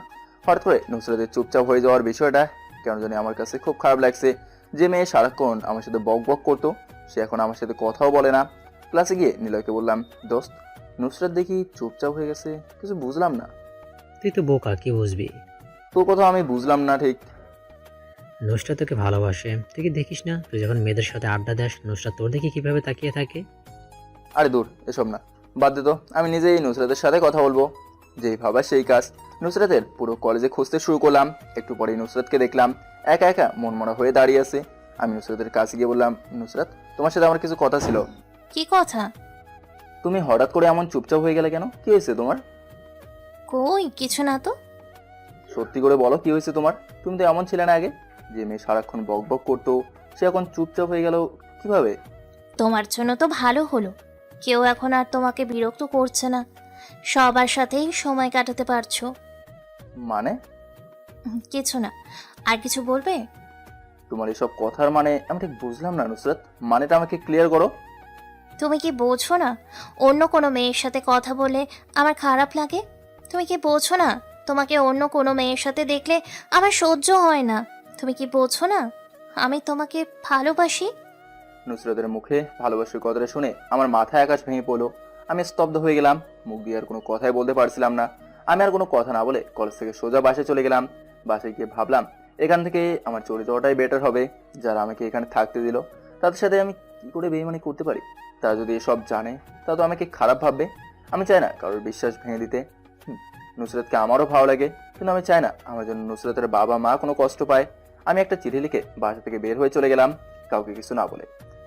হঠাৎ করে নুসরাতের চুপচাপ হয়ে যাওয়ার বিষয়টা কেন জানি আমার কাছে খুব খারাপ লাগছে। যে মেয়ে সারাক্ষণ আমার সাথে বক বক করতো, সে এখন আমার সাথে কথাও বলে না। ক্লাসে গিয়ে নিলয়কে বললাম, দোস্ত, নুসরাত দেখি চুপচাপ হয়ে গেছে, কিছু বুঝলাম না। তুই তো বোকা, কি বুঝবি? তোর কথা আমি বুঝলাম না ঠিক। নুসরাত তোকে ভালোবাসে, তুই কি দেখিস না? তুই যখন মেয়েদের সাথে আড্ডা দেস, নুসরাত তোর দেখে কিভাবে তাকিয়ে থাকে। আরে দূর, এসব না, বাদ দে তো। আমি নিজেই নুসরাতের সাথে কথা বলবো। যেই ভাবা সেই কাজ। নুসরাতের পুরো কলেজে খুঁজতে শুরু করলাম। একটু পরেই নুসরাতকে দেখলাম একা একা মনমরা হয়ে দাঁড়িয়ে আছে। আমি নুসরাতের কাছে গিয়ে বললাম, নুসরাত, তোমার সাথে আমার কিছু কথা ছিল। কি কথা? তুমি হঠাৎ করে এমন চুপচাপ হয়ে গেলে কেন? কি হয়েছে তোমার? কই কিছু না তো। সত্যি করে বলো, কি হয়েছে তোমার? তুমি তো এমন ছিলে না আগে। যে মেয়ে সারাক্ষণ বক বক করতো সে এখন চুপচাপ হয়ে গেল কিভাবে? তোমার জন্য তো ভালো হলো, কেউ এখন আর তোমাকে বিরক্ত করছে না, সবার সাথেই সময় কাটাতে পারছো। মানে? কিছু না, আর কিছু বলবে? তোমার এসব কথার মানে আমি ঠিক বুঝলাম না নুসরাত, মানেটা আমাকে ক্লিয়ার করো। তুমি কি বোঝো না অন্য কোনো মেয়ের সাথে কথা বলে আমার খারাপ লাগে? তুমি কি বোঝো না তোমাকে অন্য কোনো মেয়ের সাথে দেখলে আমার সহ্য হয় না? তুমি কি বোঝো না আমি তোমাকে ভালোবাসি? নুসরাতের মুখে ভালোবাসার কথাটা শুনে আমার মাথায় আকাশ ভেঙে পড়লো। আমি স্তব্ধ হয়ে গেলাম, মুখ দিয়ে আর কোনো কথাই বলতে পারছিলাম না। আমি আর কোনো কথা না বলে কলেজ থেকে সোজা বাসায় চলে গেলাম। বাসায় গিয়ে ভাবলাম এখান থেকে আমার চলে যাওয়াটাই বেটার হবে। যারা আমাকে এখানে থাকতে দিল তাদের সাথে আমি কী করে বেইমানি করতে পারি? তারা যদি এসব জানে তা তো আমাকে খারাপ ভাববে। আমি চাই না কারোর বিশ্বাস ভেঙে দিতে। নুসরাতকে আমারও ভালো লাগে, কিন্তু আমি চাই না আমার জন্য নুসরাতের বাবা মা কোনো কষ্ট পায়। আমি একটা চিঠি লিখে বাসা থেকে বের হয়ে চলে গেলাম, কাউকে কিছু না বলে।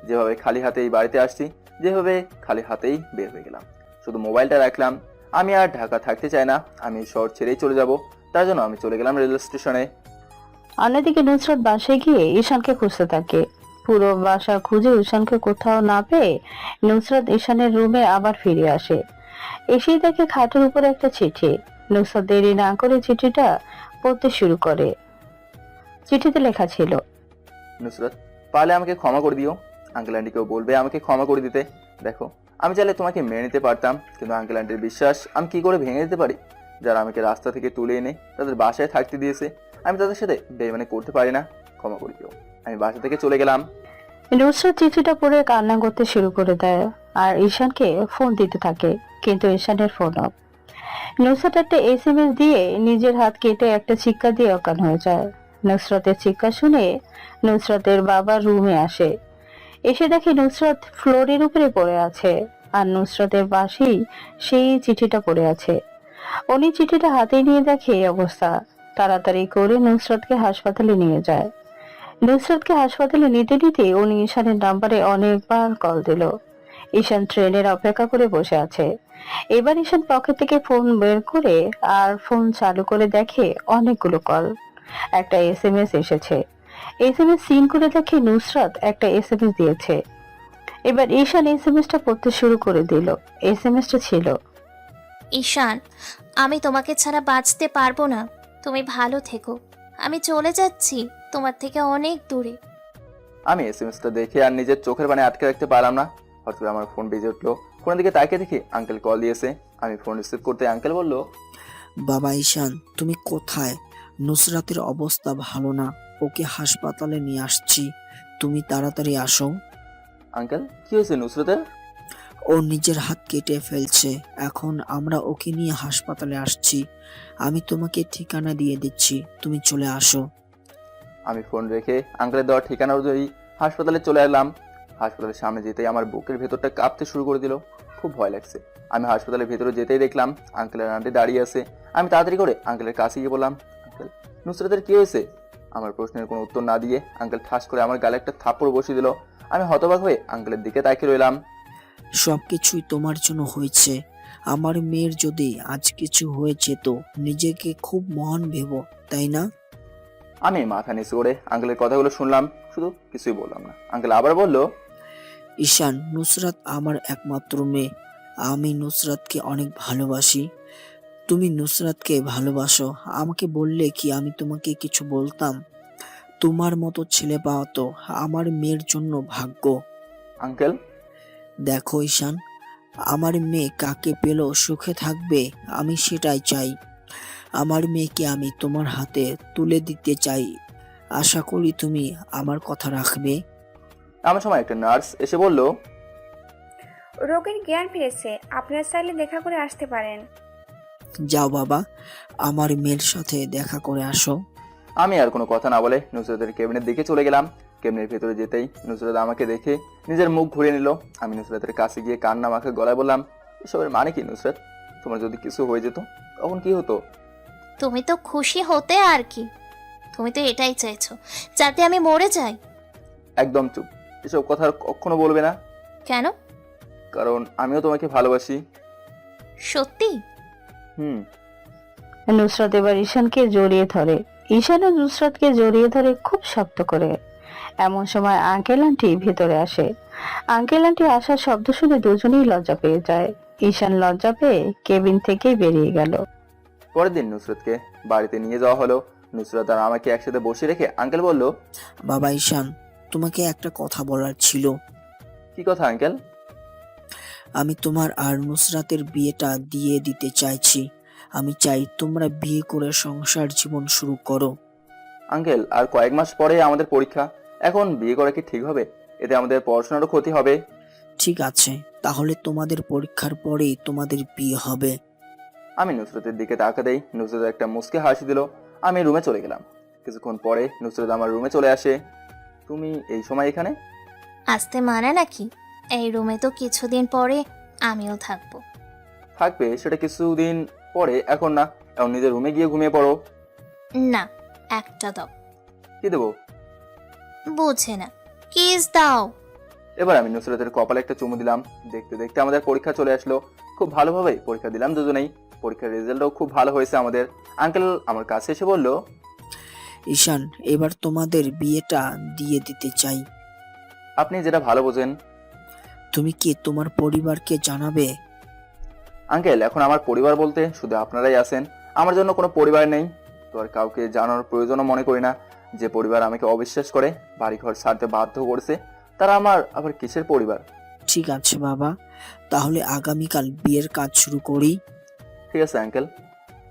যেভাবে খালি হাতে এই বাড়িতে আসছি, যেভাবে খালি হাতেই বের হয়ে গেলাম। শুধু মোবাইলটা রাখলাম। আমি আর ঢাকা থাকতে চাই না, আমি শহর ছেড়েই চলে যাব। তার জন্য আমি চলে গেলাম রেল স্টেশনে। অন্যদিকে নুসরাত বাসায় গিয়ে ঈশানকে খুঁজতে থাকে। পুরো বাসা খুঁজে ঈশানকে কোথাও না পেয়ে নুসরাত ঈশানের রুমে আবার ফিরে আসে। এসেই দেখে খাটের উপরে একটা চিঠি। নুসরাত দেরি না করে চিঠিটা পড়তে শুরু করে। চিঠিতে লেখা ছিল, নুসরাত, পারলে আমাকে ক্ষমা করে দিও। আঙ্কেল আন্টিকেও বলবে আমাকে ক্ষমা করে দিতে। দেখো, আমি চাইলে তোমাকে মেনে নিতে পারতাম, কিন্তু আঙ্কেল আন্টির বিশ্বাস আমি কি করে ভেঙে দিতে পারি? যারা আমাকে রাস্তা থেকে তুলে এনে তাদের বাসায় থাকতে দিয়েছে, আমি তাদের সাথে বেইমানি করতে পারি না। ক্ষমা করে দিও। আমি বাসা থেকে চলে গেলাম। নুসরাত চিঠিটা পড়ে কান্না করতে শুরু করে দেয় আর ঈশানকে ফোন দিতে থাকে, কিন্তু ঈশানের ফোন অফ। নুসরাত একটা SMS দিয়ে নিজের হাত কেটে একটা চিৎকার দিয়ে অজ্ঞান হয়ে যায়। নুসরাতের চিৎকার শুনে নুসরাতের বাবা রুমে আসে। এসে দেখে নুসরাত ফ্লোরের উপরে পড়ে আছে আর নুসরাতের পাশেই সেই চিঠিটা পড়ে আছে। উনি চিঠিটা হাতে নিয়ে দেখে এই অবস্থা। তাড়াতাড়ি করে নুসরাতকে হাসপাতালে নিয়ে যায়। নুসরাতকে হাসপাতালে নিতে নিতে উনি ঈশানের নাম্বারে অনেকবার কল দিল। ঈশান ট্রেনের অপেক্ষা করে বসে আছে। এবার ঈশান পকেট থেকে ফোন বের করে আর ফোন চালু করে দেখে অনেকগুলো কল। একটা SMS এসেছে। SMS সিন করে দেখে নুসরাত একটা SMS দিয়েছে। এবার ঈশান SMSটা পড়তে শুরু করে দিল। SMSটা ছিল, ঈশান, আমি তোমাকে ছাড়া বাঁচতে পারবো না, তুমি ভালো থেকো, আমি চলে যাচ্ছি তোমার থেকে অনেক দূরে। আমি SMS টা দেখে আর নিজের চোখের পানি আটকে রাখতে পারলাম না। হঠাৎ করে আমার ফোন বেজে উঠলো। ফোনের দিকে তাকিয়ে দেখি আঙ্কেল কল দিয়েছে। আমি ফোন রিসিভ করতে আঙ্কেল বলল, বাবা ঈশান, তুমি কোথায়? নুসরাতের অবস্থা ভালো না, ওকে হাসপাতালে নিয়ে আসছি, তুমি তাড়াতাড়ি আসো। আঙ্কেল কি হয়েছে নুসরাতের? ও নিজের হাত কেটে ফেলছে, এখন আমরা ওকে নিয়ে হাসপাতালে আসছি। আমি তোমাকে ঠিকানা দিয়ে দিচ্ছি, তুমি চলে আসো। আমি ফোন রেখে আঙ্কেলের দেওয়া ঠিকানা অনুযায়ী হাসপাতালে চলে এলাম। হাসপাতালের সামনে যেতেই আমার বুকের ভেতরটা কাঁপতে শুরু করে দিল। খুব ভয় লাগছে। আমি হাসপাতালের ভেতরে যেতেই দেখলাম আঙ্কেলের আন্টি দাঁড়িয়ে আছে। আমি তাড়াতাড়ি করে আঙ্কেলের কাছে গিয়ে বললাম, আঙ্কেল নুসরাতের কি হয়েছে? আমার প্রশ্নের কোনো উত্তর না দিয়ে আঙ্কেল ঠাস করে আমার গালে একটা থাপ্পড় বসিয়ে দিল। আমি হতবাক হয়ে আঙ্কেলের দিকে তাকিয়ে রইলাম। সবকিছুই তোমার জন্য হয়েছে। আমার মেয়ের যদি আজ কিছু হয়েছে তো নিজেকে খুব মহান ভেবো, তাই না? আমি মাথা নিচু করে আঙ্কেলের কথাগুলো শুনলাম, শুধু কিছুই বললাম না। আঙ্কেল আবার বলল, ঈশান, নুসরাত আমার একমাত্র মেয়ে। আমি নুসরাতকে অনেক ভালোবাসি। তুমি নুসরাতকে ভালোবাসো। আমাকে বললে কি আমি তোমাকে কিছু বলতাম? তোমার মতো ছেলে পাওয়া তো আমার মেয়ের জন্য ভাগ্য। আঙ্কেল দেখো ঈশান, আমার মেয়ে কাকে পেলেও সুখে থাকবে, আমি সেটাই চাই। আমার মেয়েকে আমি তোমার হাতে তুলে দিতে চাই। আশা করি তুমি আমার কথা রাখবে। এমন সময় একটা নার্স এসে বলল, রোগীর জ্ঞান ফিরেছে, আপনার চাইলে দেখা করে আসতে পারেন। যাও বাবা, আমার মেয়ের সাথে দেখা করে আসো। আমি আর কোনো কথা না বলে নুসরাতের কেবিনের দিকে চলে গেলাম। কেবিনের ভেতরে যেতেই নুসরাত আমাকে দেখে নিজের মুখ ঘুরিয়ে নিল। আমি নুসরাতের কাছে গিয়ে কান্না মাখা গলায় বললাম, এসবের মানে কি নুসরাত? তোমার যদি কিছু হয়ে যেত তখন কি হতো? তুমি তো খুশি হতে আর কি, তুমি তো এটাই চাইছো যাতে আমি মরে যাই। একদম চুপ, এসব কথা আর কখনো বলবে না। কেন? কারণ আমিও তোমাকে ভালোবাসি। সত্যি? হুম। নুসরাত এবার ঈশানকে জড়িয়ে ধরে। ঈশান ও নুসরাতকে জড়িয়ে ধরে খুব শক্ত করে। এমন সময় আঙ্কেল আন্টি ভেতরে আসে। আঙ্কেল আন্টি আসার শব্দ শুনে দুজনেই লজ্জা পেয়ে যায়। ঈশান লজ্জা পেয়ে কেবিন থেকেই বেরিয়ে গেল। পরের দিন নুসরাতকে বাড়িতে নিয়ে যাওয়া হলো। নুসরাত আর আমাকে একসাথে বসিয়ে রেখে আঙ্কেল বলল, বাবা ঈশান, তোমাকে একটা কথা বলার ছিল। কি কথা আঙ্কেল? আমি তোমার আর নুসরাতের বিয়েটা দিয়ে দিতে চাইছি। আমি চাই তোমরা বিয়ে করে সংসার জীবন শুরু করো। আঙ্কেল, আর কয়েক মাস পরে আমাদের পরীক্ষা, এখন বিয়ে করা কি ঠিক হবে? এতে আমাদের পড়াশোনারও ক্ষতি হবে। ঠিক আছে, তাহলে তোমাদের পরীক্ষার পরেই তোমাদের বিয়ে হবে। আমি নুসরাতের দিকে তাকাতেই নুসরাত একটা মুচকে হাসি দিল। আমি রুমে চলে গেলাম। কিছুক্ষণ পরে নুসরাত আমার রুমে চলে আসে। তুমি এই সময় এখানে? আসতে মানে নাকি? এই রুমে তো কিছুদিন পরে আমিও থাকবো। থাকবে সেটা কিছুদিন পরে, এখন না। এখন নিজের রুমে গিয়ে ঘুমিয়ে পড়ো। না, একটা দাও। কি দেবো? বুঝে না, কিস দাও। এবার আমি নুসরাতের কপালে একটা চুমু দিলাম। দেখতে দেখতে আমাদের পরীক্ষা চলে আসলো। খুব ভালোভাবেই পরীক্ষা দিলাম দুজনেই। পরীক্ষার রেজাল্টও খুব ভালো হয়েছে আমাদের। আঙ্কেল আমার কাছে এসে বলল, ঈশান, এবার তোমাদের বিয়েটা দিয়ে দিতে চাই। আপনি যেটা ভালো বোঝেন। তুমি কি তোমার পরিবারকে জানাবে? আঙ্কেল, এখন আমার পরিবার বলতে শুধু আপনারাই আছেন। আমার জন্য কোনো পরিবার নেই। তো আর কাউকে জানানোর প্রয়োজনও মনে করি না। যে পরিবার আমাকে অবিশ্বাস করে, বাড়িঘর ছাড়তে বাধ্য করেছে, তারা আমার আবার কিসের পরিবার? ঠিক আছে বাবা, তাহলে আগামীকাল বিয়ের কাজ শুরু করি। ঠিক আছে আঙ্কেল।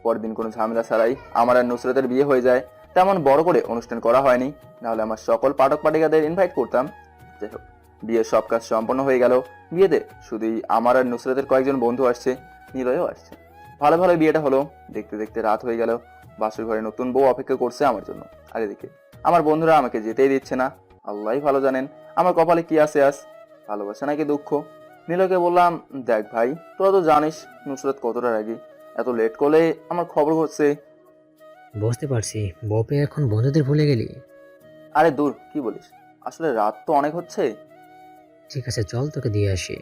পরের দিন কোনো ঝামেলা ছাড়াই আমার আর নুসরাতের বিয়ে হয়ে যায়। তেমন বড় করে অনুষ্ঠান করা হয়নি, নাহলে আমার সকল পাঠক পাঠিকাদের ইনভাইট করতাম। যাই হোক, বিয়ের সব কাজ সম্পন্ন হয়ে গেল। বিয়েতে শুধুই আমার আর নুসরাতের কয়েকজন বন্ধু আসছে, নিলয়ও আসছে। ভালো ভালো বিয়েটা হলো। দেখতে দেখতে রাত হয়ে গেল। বাসর ঘরে নতুন বউ অপেক্ষা করছে আমার জন্য। আর এদিকে আমার বন্ধুরা আমাকে যেতেই দিচ্ছে না। আল্লাহই ভালো জানেন আমার কপালে কি আছে আজ, ভালোবাসা নাকি দুঃখ। নিলয়কে বললাম, দেখ ভাই, তোরা তো জানিস নুসরাত কতটা রাগী। এত লেট করলে আমার খবর হচ্ছে। বুঝতে পারছি, বউ পেয়ে এখন বন্ধুদের ভুলে গেলি। আরে দূর, কি বলিস, আসলে রাত তো অনেক হচ্ছে। ঠিক আছে, চল তোকে দিয়ে আসি।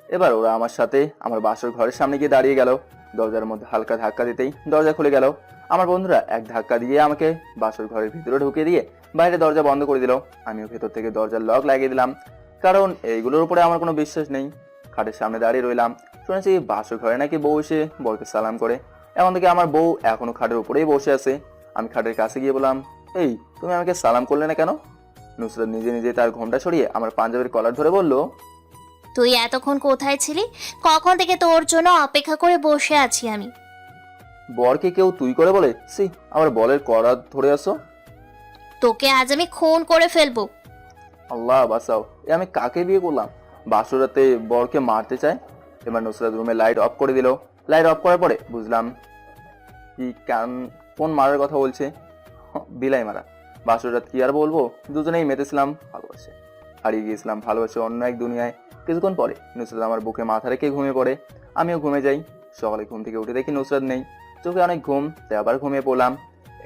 এবার ওরা আমার সাথে আমার বাসর ঘরের সামনে গিয়ে দাঁড়িয়ে গেল। দরজার মধ্যে হালকা ধাক্কা দিতেই দরজা খুলে গেল। আমার বন্ধুরা এক ধাক্কা দিয়ে আমাকে বাসর ঘরের ভিতরে ঢুকিয়ে দিয়ে বাইরে দরজা বন্ধ করে দিল। আমিও ভেতর থেকে দরজার লক লাগিয়ে দিলাম, কারণ এইগুলোর উপরে আমার কোনো বিশ্বাস নেই। খাটের সামনে দাঁড়িয়ে রইলাম। শুনেছি বাসর ঘরে নাকি বউ এসে বরকে সালাম করে। এমন থেকে আমার বউ এখনো খাটের উপরেই বসে আছে। আমি খাটের কাছে গিয়ে বললাম, এই তুমি আমাকে সালাম করলে না কেন? নুসরাত নিজে নিজে তার ঘোমটা সরিয়ে আমার পাঞ্জাবের কলার ধরে বলল, তুই এতক্ষণ কোথায় ছিলি? কখন থেকে তোর জন্য অপেক্ষা করে বসে আছি আমি। বরকে কেউ তুই করে বলে? সি, আবার বলের কলার ধরে আসো। তোকে আজ আমি খুন করে ফেলবো। আল্লাহ বাঁচাও, এ আমি কাকে বিয়ে করলাম? বাসরাতে বরকে মারতে চায়। এবার নুসরাত রুমে লাইট অফ করে দিল। লাইট অফ করার পরে বুঝলাম কি কোন মারার কথা বলছে। বিলাই মারা। বাসরাত কি আর বলবো, দুজনেই মেতেছিলাম ভালোবাসে। হারিয়ে গিয়েছিলাম ভালোবাসে অন্য এক দুনিয়ায়। কিছুক্ষণ পরে নুসরাত আমার বুকে মাথা রেখে ঘুমিয়ে পড়ে। আমিও ঘুমে যাই। সকালে ঘুম থেকে উঠে দেখি নুসরাত নেই। চোখে অনেক ঘুম, তাই আবার ঘুমিয়ে পড়লাম।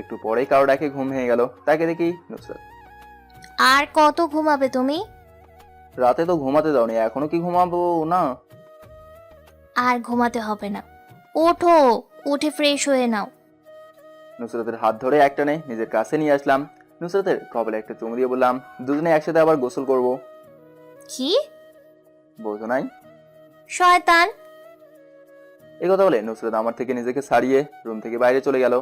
একটু পরেই কারো ডাকে ঘুম ভেঙে গেল। তাকে দেখি নুসরাত। আর কত ঘুমাবে তুমি? রাতে তো ঘুমাতে দাওনি, এখনো কি ঘুমাবো না? আর ঘুমাতে হবে না, ওঠো, উঠে ফ্রেশ হয়ে নাও। নুসরাতের হাত ধরে একটানে নিজের কাছে নিয়ে আসলাম। নুসরাতের কপালে একটা চুমু দিয়ে বললাম, দুজনে একসাথে আবার গোসল করব। কি? বোঝো নাই? শয়তান। এই কথা বলে নুসরাত আমার থেকে নিজেকে ছাড়িয়ে রুম থেকে বাইরে চলে গেল।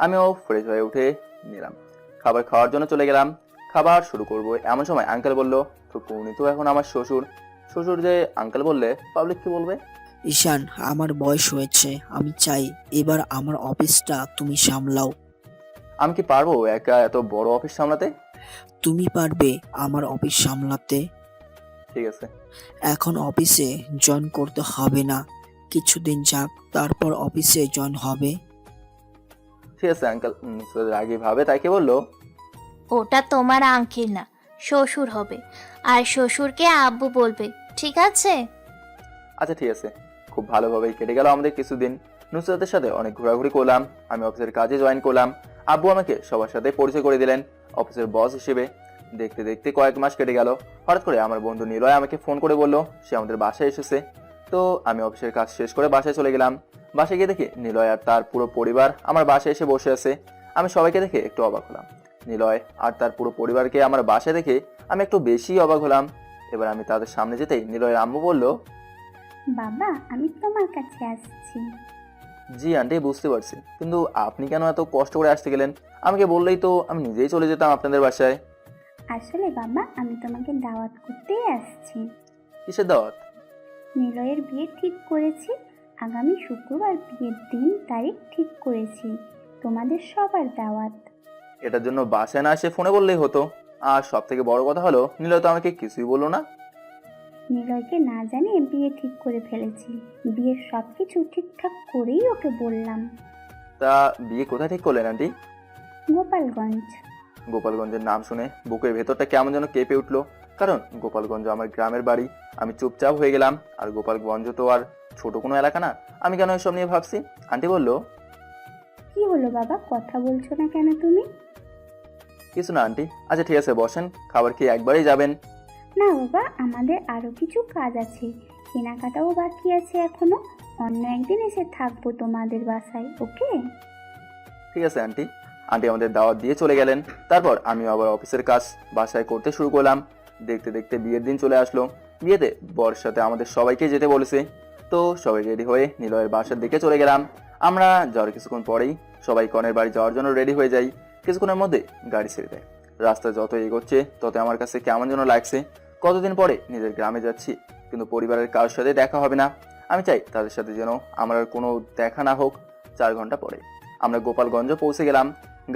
আমিও ফ্রেশ হয়ে উঠে নিলাম, খাবার খাওয়ার জন্য চলে গেলাম। খাবার শুরু করব এমন সময় আঙ্কেল বলল, তো উনি তো এখন আমার শ্বশুর। শ্বশুর যে আঙ্কেল বললে পাবলিক কি বলবে? ঈশান, আমার বয়স হয়েছে, আমি চাই এবার আমার অফিসটা তুমি সামলাও। আমি কি পারবো একা এত বড় অফিস সামলাতে? তুমি পারবে আমার অফিস সামলাতে। ঠিক আছে। এখন অফিসে জয়েন করতে হবে না, কিছুদিন যাক, তারপর অফিসে জয়েন হবে। ঠিক আছে আঙ্কেল। নুসরাত রাগী ভাবে তাকে বললো, ওটা তোমার আঙ্কেল না, শ্বশুর হবে। আর শ্বশুরকে আব্বু বলবে, ঠিক আছে? আচ্ছা ঠিক আছে। খুব ভালোভাবেই কেটে গেল আমাদের কিছুদিন। নুসরাতের সাথে অনেক ঘোরাঘুরি করলাম। আমি অফিসের কাজে জয়েন করলাম। আব্বু আমাকে সবার সাথে পরিচয় করে দিলেন অফিসের বস হিসেবে। দেখতে দেখতে কয়েক মাস কেটে গেল। হঠাৎ করে আমার বন্ধু নিলয় আমাকে ফোন করে বলল সে আমাদের বাসায় এসেছে। তো আমি অফিসের কাজ শেষ করে বাসায় চলে গেলাম। বাসায় গিয়ে দেখি নিলয় আর তার পুরো পরিবার আমার বাসায় এসে বসে আছে। আমি সবাইকে দেখে একটু অবাক হলাম। নিলয় আর তার পুরো পরিবারকে আমার বাসায় দেখে আমি একটু বেশি অবাক হলাম। এবার আমি তাদের সামনে যেতেই নিলয়ের আম্মু বলল, বাবা আমি তোমার কাছে আসছি। জি আন্টি, বুঝতে পারছি, কিন্তু আপনি কেন এত কষ্ট করে আসতে গেলেন? আমাকে বললেই তো আমি নিজেই চলে যেতাম আপনাদের বাসায়। আসলে বাবা আমি তোমাকে দাওয়াত করতেই আসছি। কিসের দাওয়াত? নিলয়ের বিয়ে ঠিক করেছি, আগামী শুক্রবার বিয়ের দিন তারিখ ঠিক করেছি, তোমাদের সবার দাওয়াত। এটার জন্য বাসায় না এসে ফোনে বললেই হতো। আর সব থেকে বড় কথা হলো, নিলয় তো আমাকে কিছুই বললো না। নিলয়কে না জানিয়ে বিয়ে ঠিক করে ফেলেছি, বিয়ের সব কিছু ঠিকঠাক করেই ওকে বললাম। তা বিয়ে কোথায় ঠিক করলেন আন্টি? গোপালগঞ্জ। গোপালগঞ্জের নাম শুনে বুকের ভেতরটা কেমন যেন কেঁপে উঠলো, কারণ গোপালগঞ্জ আমার গ্রামের বাড়ি। আমি চুপচাপ হয়ে গেলাম। আর গোপালগঞ্জ তো আর ছোট কোনো এলাকা না, আমি কেন এসব নিয়ে ভাবছি? আন্টি বলল, কি হলো বাবা, কথা বলছো না কেন তুমি? কিছু না আন্টি। আচ্ছা ঠিক আছে, বসেন, খাবার খেয়ে একবারেই যাবেন। না বাবা, আমাদের আরো কিছু কাজ আছে, কেনাকাটাও বাকি আছে এখনো, অন্য একদিন এসে থাকবো তোমাদের বাসায়, ওকে? ঠিক আছে আন্টি। আন্টি আমাদের দাওয়াত দিয়ে চলে গেলেন। তারপর আমি আবার অফিসের কাজ বাসায় করতে শুরু করলাম। দেখতে দেখতে বিয়ের দিন চলে আসলো। বিয়েতে বর সাথে আমাদের সবাইকে যেতে বলেছে। তো সবাই রেডি হয়ে নিলয়ের বাসার দিকে চলে গেলাম। আমরা যাওয়ার কিছুক্ষণ পরেই সবাই কনের বাড়ি যাওয়ার জন্য রেডি হয়ে যাই। কিছুক্ষণের মধ্যে গাড়ি ছেড়ে দেয়। রাস্তা যত এগোচ্ছে তত আমার কাছে কেমন যেন লাগছে। কতদিন পরে নিজের গ্রামে যাচ্ছি, কিন্তু পরিবারের কারোর সাথে দেখা হবে না। আমি চাই তাদের সাথে যেন আমার আর কোনো দেখা না হোক। 4 ঘন্টা পরে আমরা গোপালগঞ্জ পৌঁছে গেলাম।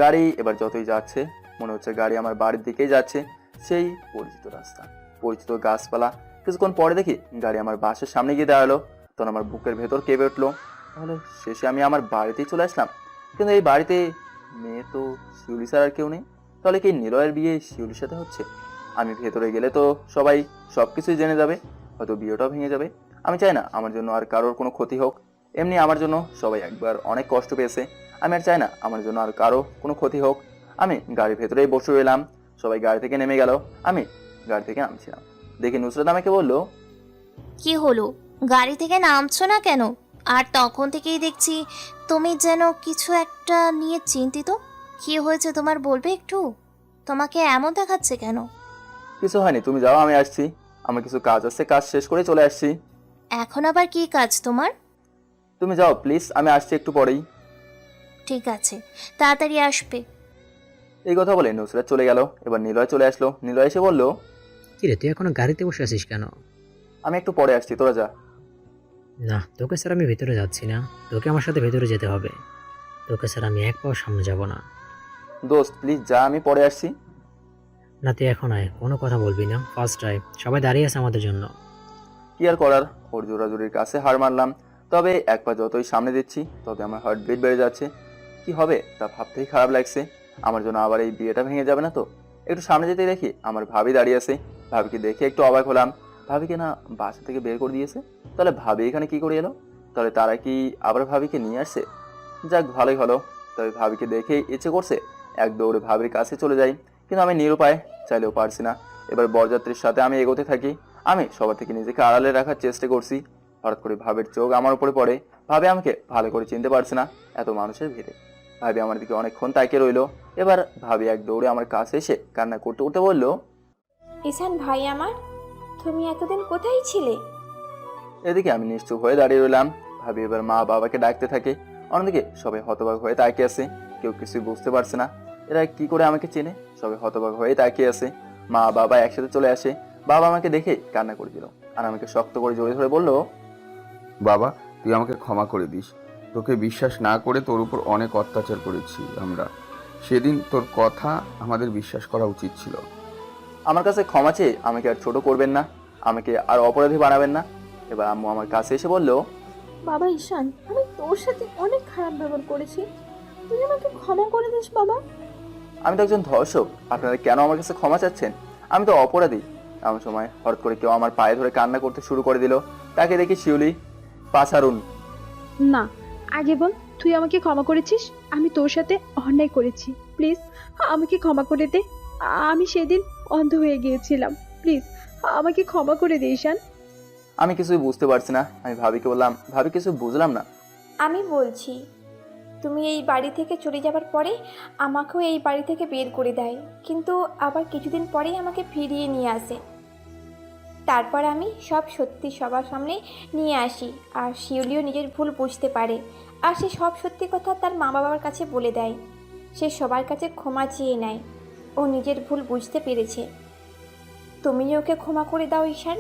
গাড়ি এবার যতই যাচ্ছে মনে হচ্ছে গাড়ি আমার বাড়ির দিকেই যাচ্ছে। সেই পরিচিত রাস্তা, পরিচিত গাছপালা। কিছুক্ষণ পরে দেখি গাড়ি আমার বাসার সামনে গিয়ে দাঁড়ালো। তখন আমার বুকের ভেতর কেঁপে উঠলো। তাহলে শেষে আমি আমার বাড়িতেই চলে আসলাম। কিন্তু এই বাড়িতে মেয়ে তো শিউলি ছাড়া আর কেউ নেই। তাহলে কি নিলয়ের বিয়ে শিউলির সাথে হচ্ছে? আমি ভেতরে গেলে তো সবাই সব কিছুই জেনে যাবে, হয়তো বিয়েটাও ভেঙে যাবে। আমি চাই না আমার জন্য আর কারোর কোনো ক্ষতি হোক। এমনি আমার জন্য সবাই একবার অনেক কষ্ট পেয়েছে। আমি আর চাই না আমার জন্য আর কারো কোনো ক্ষতি হোক। আমি গাড়ির ভেতরেই বসে রইলাম। সবাই গাড়ি থেকে নেমে গেল, আমি গাড়ি থেকে নামছিলাম। দেখি নুসরাত আমাকে বলল, কি হলো, গাড়ি থেকে নামছো না কেন? আর তখন থেকেই দেখছি তুমি যেন কিছু একটা নিয়ে চিন্তিত। কি হয়েছে তোমার, বলবে একটু? তোমাকে এমন দেখাচ্ছে কেন? কিছু হয়নি, তুমি যাও, আমি আসছি। আমার কিছু কাজ আছে, কাজ শেষ করে চলে আসছি। এখন আবার কি কাজ তোমার? তুমি যাও প্লিজ, আমি আসছি একটু পরেই। ঠিক আছে, তাড়াতাড়ি আসবে। এই কথা বলে নুসরাত চলে গেল। এবার নিলয় চলে আসলো। নিলয় এসে বলল, কিরে তুই এখনো গাড়িতে বসে আছিস কেন? আমি একটু পরে আসছি, তোরা যা। না, তোকে স্যার আমি ভেতরে যাচ্ছি না, তোকে আমার সাথে ভেতরে যেতে হবে। তোকে স্যার আমি এক পাও সামনে যাব না। দোস্ত প্লিজ যা, আমি পরে আসছি। না তুই এখন আয়, কোনো কথা বলবি না, ফার্স্ট আয়, সবাই দাঁড়িয়ে আছে আমাদের জন্য। কি আর করার, ওর জোরাজুরির কাছে হার মানলাম। তবে এক পা যতই সামনে দিচ্ছি তবে আমার হার্টবিট বেড়ে যাচ্ছে। কি হবে তা ভাবতেই খারাপ লাগছে। আমার জন্য আবার এই বিয়েটা ভেঙে যাবে না তো? একটু সামনে যেতে দেখি আমার ভাবি দাঁড়িয়ে আছে। ভাবিকে দেখে একটু অবাক হলাম। ভাবিকে না বাসা থেকে বের করে দিয়েছে? তাহলে ভাবি এখানে কি করে এলো? তাহলে তারা কি আবার ভাবিকে নিয়ে আসছে? যাক, ভালোই হলো। তবে ভাবিকে দেখেই ইচ্ছে করছে এক দৌড়ে ভাবির কাছে চলে যাই, কিন্তু আমি নিরুপায়, চাইলেও পারছি না। এবার বরযাত্রীর সাথে আমি এগোতে থাকি। আমি সবার থেকে নিজেকে আড়ালে রাখার চেষ্টা করছি। হঠাৎ করে ভাবির চোখ আমার উপরে পড়ে। ভাবি আমাকে ভালো করে চিনতে পারছে না এত মানুষের ভিড়ে। ভাবি আমার দিকে অনেকক্ষণ তাকিয়ে রইলো। এবার ভাবি এক দৌড়ে আমার কাছে এসে কান্না করতে করতে বলল, ঈশান ভাই আমার, তুমি এতদিন কোথায় ছিলে? এদিকে আমি নিশ্চুপ হয়ে দাঁড়িয়ে রইলাম। ভাবি এবার মা বাবাকে ডাকতে থাকে। অন্যদিকে সবাই হতবাক হয়ে তাকিয়ে আছে। কেউ কিছুই বুঝতে পারছে না এরা কি করে আমাকে চেনে। সবাই হতবাক হয়ে তাকিয়ে আছে। মা বাবা একসাথে চলে আসে। বাবা আমাকে দেখে কান্না করে দিল আর আমাকে শক্ত করে জড়িয়ে ধরে বলল, বাবা তুই আমাকে ক্ষমা করে দিস। তোকে বিশ্বাস না করে তোর উপর অনেক অত্যাচার করেছি আমরা। সেদিন তোর কথা আমাদের বিশ্বাস করা উচিত ছিল। আমার কাছে ক্ষমা চেয়ে আমাকে আর ছোট করবেন না, আমাকে আর অপরাধী বানাবেন না। এবার আম্মু আমার কাছে এসে বলল, বাবা ঈশান, আমি তোর সাথে অনেক খারাপ ব্যবহার করেছি, তুই আমাকে ক্ষমা করে দিস বাবা। আমি তো একজন ধর্ষক, আপনারা কেন আমার কাছে ক্ষমা চাচ্ছেন? আমি তো অপরাধী। এমন সময় হঠাৎ করে কেউ আমার পায়ে ধরে কান্না করতে শুরু করে দিল। তাকে দেখি শিউলি। পাছারুন। না, আগে বল তুই আমাকে ক্ষমা করেছিস। আমি তোর সাথে অন্যায় করেছি, প্লিজ আমাকে ক্ষমা করে দে। আমি সেদিন অন্ধ হয়ে গিয়েছিলাম, প্লিজ আমাকে ক্ষমা করে দে ঈশান। আমি কিছুই বুঝতে পারছি না। আমি ভাবিকে বললাম, ভাবি কিছু বুঝলাম না। আমি বলছি। তুমি এই বাড়ি থেকে চলে যাবার পরে আমাকেও এই বাড়ি থেকে বের করে দেয়, কিন্তু আবার কিছুদিন পরেই আমাকে ফিরিয়ে নিয়ে আসে। তারপর আমি সব সত্যি সবার সামনে নিয়ে আসি, আর শিউলিও নিজের ভুল বুঝতে পারে, আর সে সব সত্যি কথা তার মা বাবার কাছে বলে দেয়। সে সবার কাছে ক্ষমা চেয়ে নেয়, ও নিজের ভুল বুঝতে পেরেছে। তুমিও ওকে ক্ষমা করে দাও ঈশান।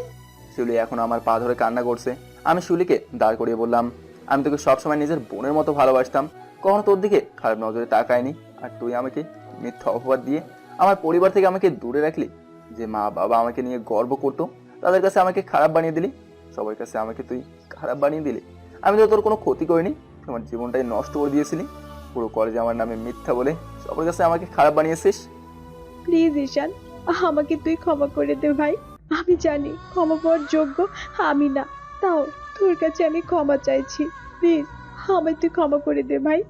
শিউলি এখন আমার পা ধরে কান্না করছে। আমি শিউলিকে দাঁড় করিয়ে বললাম, আমি তোকে সবসময় নিজের বোনের মতো ভালোবাসতাম, কখনো তোর দিকে খারাপ নজরে তাকায়নি, আর তুই আমাকে মিথ্যা অপবাদ দিয়ে আমার পরিবার থেকে আমাকে দূরে রাখলি। যে মা বাবা আমাকে নিয়ে গর্ব করতো তাদের কাছে আমাকে খারাপ বানিয়ে দিলি, সবার কাছে আমাকে তুই খারাপ বানিয়ে দিলি। আমি তো তোর কোনো ক্ষতি করিনি, তোমার জীবনটাই নষ্ট করে দিয়েছিলি। পুরো কলেজে আমার নামে মিথ্যা বলে সবার কাছে আমাকে খারাপ বানিয়েছিস। প্লিজ ঈশান, আমাকে তুই ক্ষমা করে দে ভাই। আমি জানি ক্ষমা পাওয়ার যোগ্য আমি না, তাও তোর কাছে আমি ক্ষমা চাইছি। প্লিজ আমায় তুই ক্ষমা করে দে ভাই।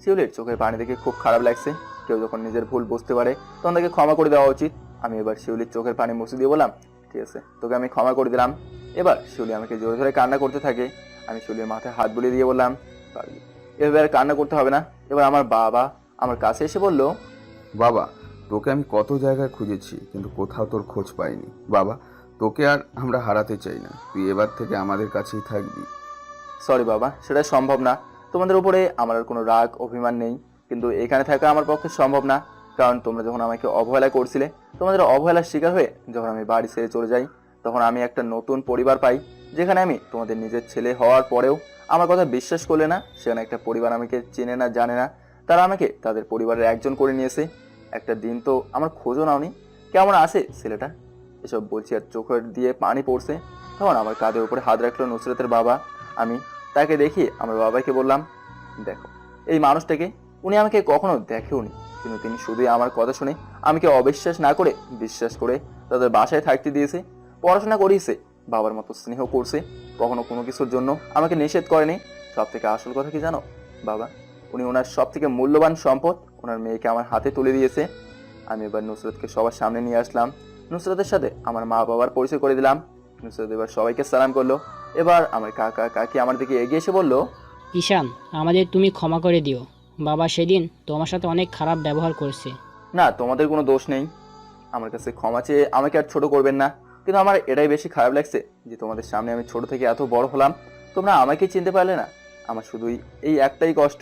শিউলির চোখের পানি দেখে খুব খারাপ লাগছে। কেউ যখন নিজের ভুল বুঝতে পারে তখন তাকে ক্ষমা করে দেওয়া উচিত। আমি এবার শিউলির চোখের পানি মুছে দিয়ে বললাম, ঠিক আছে, তোকে আমি ক্ষমা করে দিলাম। এবার শিউলি আমাকে জোরে ধরে কান্না করতে থাকে। আমি শিউলির মাথায় হাত বুলিয়ে দিয়ে বললাম, পারবি, এবার আর কান্না করতে হবে না। এবার আমার বাবা আমার কাছে এসে বলল, বাবা, তোকে আমি কত জায়গায় খুঁজেছি কিন্তু কোথাও তোর খোঁজ পাইনি। বাবা, তোকে আর আমরা হারাতে চাই না, তুই এবার থেকে আমাদের কাছেই থাকবি। সরি বাবা, সেটা সম্ভব না। তোমাদের উপরে আমার আর কোনো রাগ অভিমান নেই, কিন্তু এখানে থাকা আমার পক্ষে সম্ভব না। কারণ তোমরা যখন আমাকে অবহেলা করছিলে, তোমাদের অবহেলার শিকার হয়ে যখন আমি বাড়ি ছেড়ে চলে যাই, তখন আমি একটা নতুন পরিবার পাই, যেখানে আমি তোমাদের নিজের ছেলে হওয়ার পরেও আমার কথা বিশ্বাস করলে না। সেখানে একটা পরিবার আমাকে চেনে না, জানে না, তারা আমাকে তাদের পরিবারের একজন করে নিয়েছে। একটা দিন তো আমার খোঁজও নাওনি, কেমন আছে ছেলেটা। এসব বলছি আর চোখের দিয়ে পানি পড়ছে। তখন আমার কাঁধের উপরে হাত রাখলো নুসরাতের বাবা। আমি তাকে দেখিয়ে আমার বাবাকে বললাম, দেখো এই মানুষটাকে, উনি আমাকে কখনো দেখেওনি, কিন্তু তিনি শুধুই আমার কথা শুনে আমাকে অবিশ্বাস না করে বিশ্বাস করে তাদের বাসায় থাকতে দিয়েছে, পড়াশোনা করিয়েছে, বাবার মতো স্নেহ করছে, কখনো কোনো কিছুর জন্য আমাকে নিষেধ করেনি। সব থেকে আসল কথা কি জানো বাবা, উনি ওনার সব থেকে মূল্যবান সম্পদ ওনার মেয়েকে আমার হাতে তুলে দিয়েছে। আমি এবার নুসরতকে সবার সামনে নিয়ে আসলাম, নুসরতের সাথে আমার মা বাবার পরিচয় করে দিলাম। নুসরত এবার সবাইকে সালাম করলো। এবার আমার কাকা কাকি আমার দিকে এগিয়ে এসে বলল, ঈশান, আমাদের তুমি ক্ষমা করে দিও। বাবা সেদিন তোমার সাথে অনেক খারাপ ব্যবহার করেছে। না, তোমাদের কোনো দোষ নেই, আমার কাছে ক্ষমা চেয়ে আমাকে আর ছোট করবেন না। কিন্তু আমার এটাই বেশি খারাপ লাগছে যে তোমাদের সামনে আমি ছোট থেকে এত বড় হলাম, তোমরা আমাকে চিনতে পারলে না। আমার শুধুই এই একটাই কষ্ট।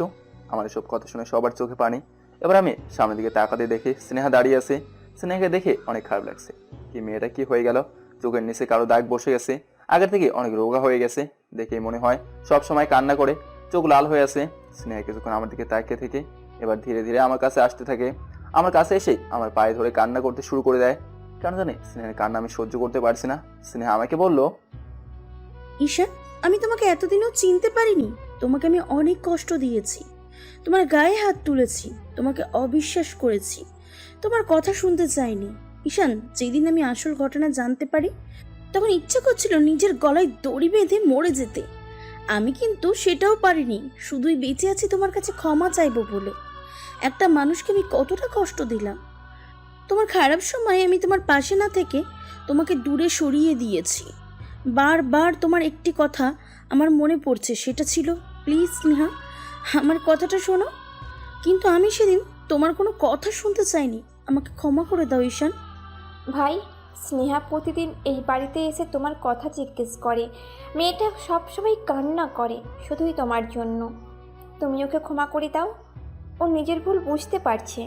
আমার এসব কথা শুনে সবার চোখে পানি। এবার আমি সামনের দিকে তাকাতে দেখে স্নেহা দাঁড়িয়ে আছে। স্নেহাকে দেখে অনেক খারাপ লাগছে। কি মেয়েটা কি হয়ে গেল, চোখের নিচে কারো দাগ বসে গেছে, আগের থেকে অনেক রোগা হয়ে গেছে। দেখেই মনে হয় সব সময় কান্না করে, চোখ লাল হয়ে আছে। স্নেহা কিছুক্ষণ আমার দিকে তাকিয়ে থেকে এবার ধীরে ধীরে আমার কাছে আসতে থাকে। আমার কাছে এসে আমার পায়ে ধরে কান্না করতে শুরু করে দেয়। কেন জানি স্নেহার কান্না আমি সহ্য করতে পারছি না। স্নেহা আমাকে বলল, ঈশান, আমি তোমাকে এতদিনও চিনতে পারিনি। তোমাকে আমি অনেক কষ্ট দিয়েছি, তোমার গায়ে হাত তুলেছি, তোমাকে অবিশ্বাস করেছি, তোমার কথা শুনতে চাইনি। ঈশান, যেদিন আমি আসল ঘটনা জানতে পারি তখন ইচ্ছা করছিল নিজের গলায় দড়ি বেঁধে মরে যেতে। আমি কিন্তু সেটাও পারিনি, শুধুই বেঁচে আছি তোমার কাছে ক্ষমা চাইবো বলে। একটা মানুষকে আমি কতটা কষ্ট দিলাম। তোমার খারাপ সময় আমি তোমার পাশে না থেকে তোমাকে দূরে সরিয়ে দিয়েছি। বারবার তোমার একটি কথা আমার মনে পড়ছে, সেটা ছিল, প্লিজ স্নেহা, আমার কথাটা শোনো। কিন্তু আমি সেদিন তোমার কোনো কথা শুনতে চাইনি। আমাকে ক্ষমা করে দাও ঈশান। ভাই, স্নেহা প্রতিদিন এই বাড়িতে এসে তোমার কথা জিজ্ঞেস করে। মেয়েটা সবসময় কান্না করে শুধুই তোমার জন্য। তুমি ওকে ক্ষমা করে দাও, ও নিজের ভুল বুঝতে পারছে।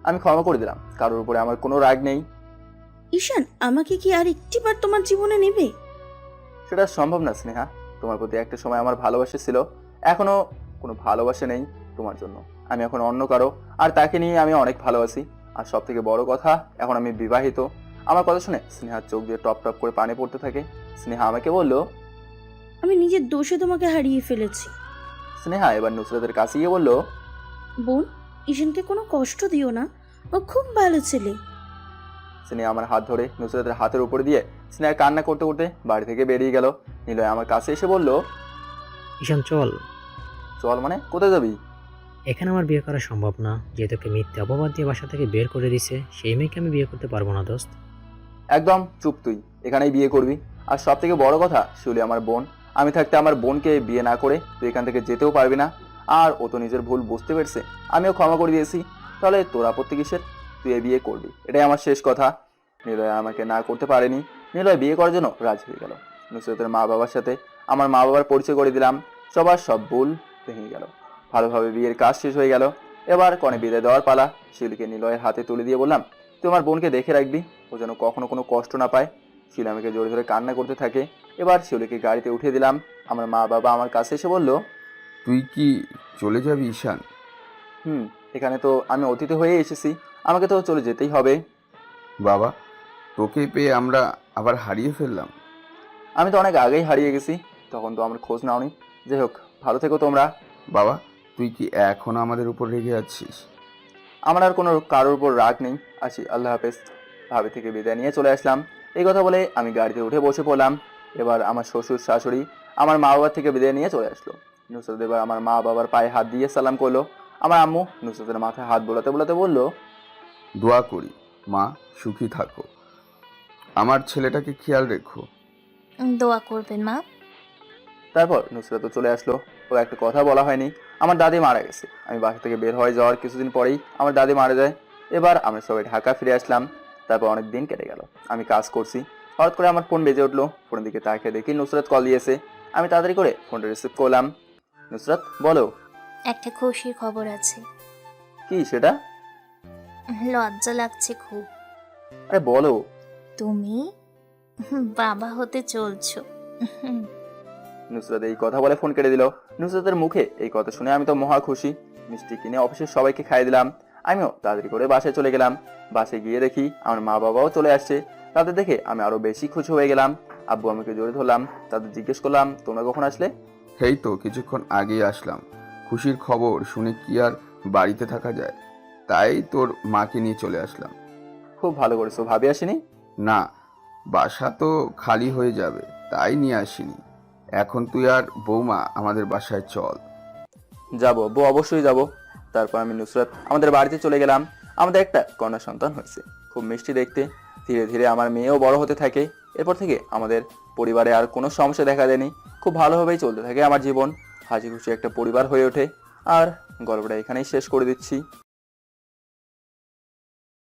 আমি ক্ষমা করে দিলাম, কারোর উপরে আমার কোনো রাগ নেই। ঈশান, আমাকে কি আর একটিবার তোমার জীবনে নেবে? সেটা সম্ভব না স্নেহা। তোমার প্রতি একটা সময় আমার ভালোবাসা ছিল, এখনো কোনো ভালোবাসা নেই তোমার জন্য। আমি এখন অন্য কারো, আর তাকে নিয়ে আমি অনেক ভালোবাসি। আর সব থেকে বড় কথা, এখন আমি বিবাহিত। আমার কথা শুনে স্নেহার চোখ দিয়ে টপ টপ করে পানি পড়তে থাকে। স্নেহা আমাকে বলল, আমি নিজের দোষে তোমাকে হারিয়ে ফেলেছি। স্নেহা এবার নুসরাতের কাছে গিয়ে বলল, বোন, ঈশানকে কোনো কষ্ট দিও না, ও খুব ভালো ছেলে। স্নেহা আমার হাত ধরে নুসরাতের হাতের উপরে দিয়ে স্নেহা কান্না করতে করতে বাড়ি থেকে বেরিয়ে গেল। নিলয় আমার কাছে এসে বলল, ঈশান চল। চল মানে? কোথায় যাবি? এখানে আমার বিয়ে করা সম্ভব না, যে তোকে মিথ্যে অপবাদ দিয়ে বাসা থেকে বের করে দিছে, সেই মেয়েকে আমি বিয়ে করতে পারবো না দোস্ত। একদম চুপ, তুই এখানেই বিয়ে করবি। আর সব থেকে বড় কথা, শিউলি আমার বোন। আমি থাকতে আমার বোনকে বিয়ে না করে তুই এখান থেকে যেতেও পারবি না। আর ও তো নিজের ভুল বুঝতে পেরেছে, আমিও ক্ষমা করে দিয়েছি। তাহলে তোর আপত্তি কিসের? তুই এ বিয়ে করবি, এটাই আমার শেষ কথা। নিলয় আমাকে না করতে পারেনি, নিলয় বিয়ে করার জন্য রাজি হয়ে গেল। নুসরাতের মা বাবার সাথে আমার মা বাবার পরিচয় করে দিলাম, সবার সব ভুল ভেঙে গেল। ভালোভাবে বিয়ের কাজ শেষ হয়ে গেল। এবার কনে বিদায় দেওয়ার পালা। শিউলিকে নিলয়ের হাতে তুলে দিয়ে বললাম, তুই আমার বোনকে দেখে রাখবি, ও যেন কখনো কোনো কষ্ট না পায়। শিউলি আমাকে জোরে ধরে কান্না করতে থাকে। এবার শিউলিকে গাড়িতে উঠে দিলাম। আমার মা বাবা আমার কাছে এসে বলল, তুই কি চলে যাবি ঈশান? এখানে তো আমি অতিথি হয়ে এসেছি, আমাকে তো চলে যেতেই হবে। বাবা, তোকে পেয়ে আমরা আবার হারিয়ে ফেললাম। আমি তো অনেক আগেই হারিয়ে গেছি, তখন তো আমার খোঁজ নাওনি। যাই হোক, ভালো থেকো তোমরা। বাবা, তুই কি এখনো আমাদের উপর রেগে আছিস? আমার আর কোনো কারোর উপর রাগ নেই। আসি, আল্লাহ হাফেজ। ভাবি থেকে বিদায় নিয়ে চলে আসলাম। এই কথা বলে আমি গাড়িতে উঠে বসে পড়লাম। এবার আমার শ্বশুর শাশুড়ি আমার মা বাবার থেকে বিদায় নিয়ে চলে আসলো। নুসরাত এবার আমার মা বাবার পায়ে হাত দিয়ে সালাম করলো। আমার আম্মু নুসরাতের মাথায় হাত বোলাতে বোলাতে বলল, দোয়া করি মা, সুখী থাকো, আমার ছেলেটাকে খেয়াল রেখো। দোয়া করবেন মা। তারপর নুসরাতও চলে আসলো। ও একটা কথা বলা হয়নি, আমার দাদি মারা গেছে। আমি বাসা থেকে বের হয়ে যাওয়ার কিছুদিন পরেই আমার দাদি মারা যায়। এবার আমরা সবাই ঢাকা ফিরে আসলাম। তারপর অনেক দিন কেটে গেল, আমি কাজ করছি। হঠাৎ করে আমার ফোন বেজে উঠলো। ফোনের দিকে তাকিয়ে দেখি নুসরাত কল দিয়েছে। আমি তাড়াতাড়ি করে ফোনটা রিসিভ করলাম। নুসরাত, বলো। একটা খুশির খবর আছে। কি সেটা? লজ্জা লাগছে খুব। আরে বলো। তুমি বাবা হতে চলছো। নুসরাত এই কথা বলে ফোন কেটে দিল। নুসরাতের মুখে এই কথা শুনে আমি তো মহা খুশি। মিষ্টি কিনে অফিসের সবাইকে খাইয়ে দিলাম। আমিও তাড়াতাড়ি করে বাসায় চলে গেলাম। বাসায় গিয়ে দেখি আমার মা বাবাও চলে আসছে। তাদের দেখে আমি আরো বেশি খুশি হয়ে গেলাম। আব্বু আমাকে জড়িয়ে ধরলাম। তাদের জিজ্ঞেস করলাম, তোমরা কখন আসলে? এই তো কিছুক্ষণ আগেই আসলাম। খুশির খবর শুনে কি আর বাড়িতে থাকা যায়, তাই তোর মাকে নিয়ে চলে আসলাম। খুব ভালো করেছো। ভাবি আসেনি? না, বাসা তো খালি হয়ে যাবে, তাই নিয়ে আসিনি। এখন তুই আর বৌমা আমাদের বাসায় চল। যাবো আব্বু, অবশ্যই যাবো। তারপর আমি নুসরাত আমাদের বাড়িতে চলে গেলাম। আমাদের একটা কন্যা সন্তান হয়েছে, খুব মিষ্টি দেখতে। ধীরে ধীরে আমার মেয়েও বড় হতে থাকে। এরপর থেকে আমাদের পরিবারে আর কোনো সমস্যা দেখা দেয়নি। খুব ভালোভাবেই চলতে থাকে আমার জীবন। হাসি খুশি একটা পরিবার হয়ে ওঠে। আর গল্পটা এখানেই শেষ করে দিচ্ছি।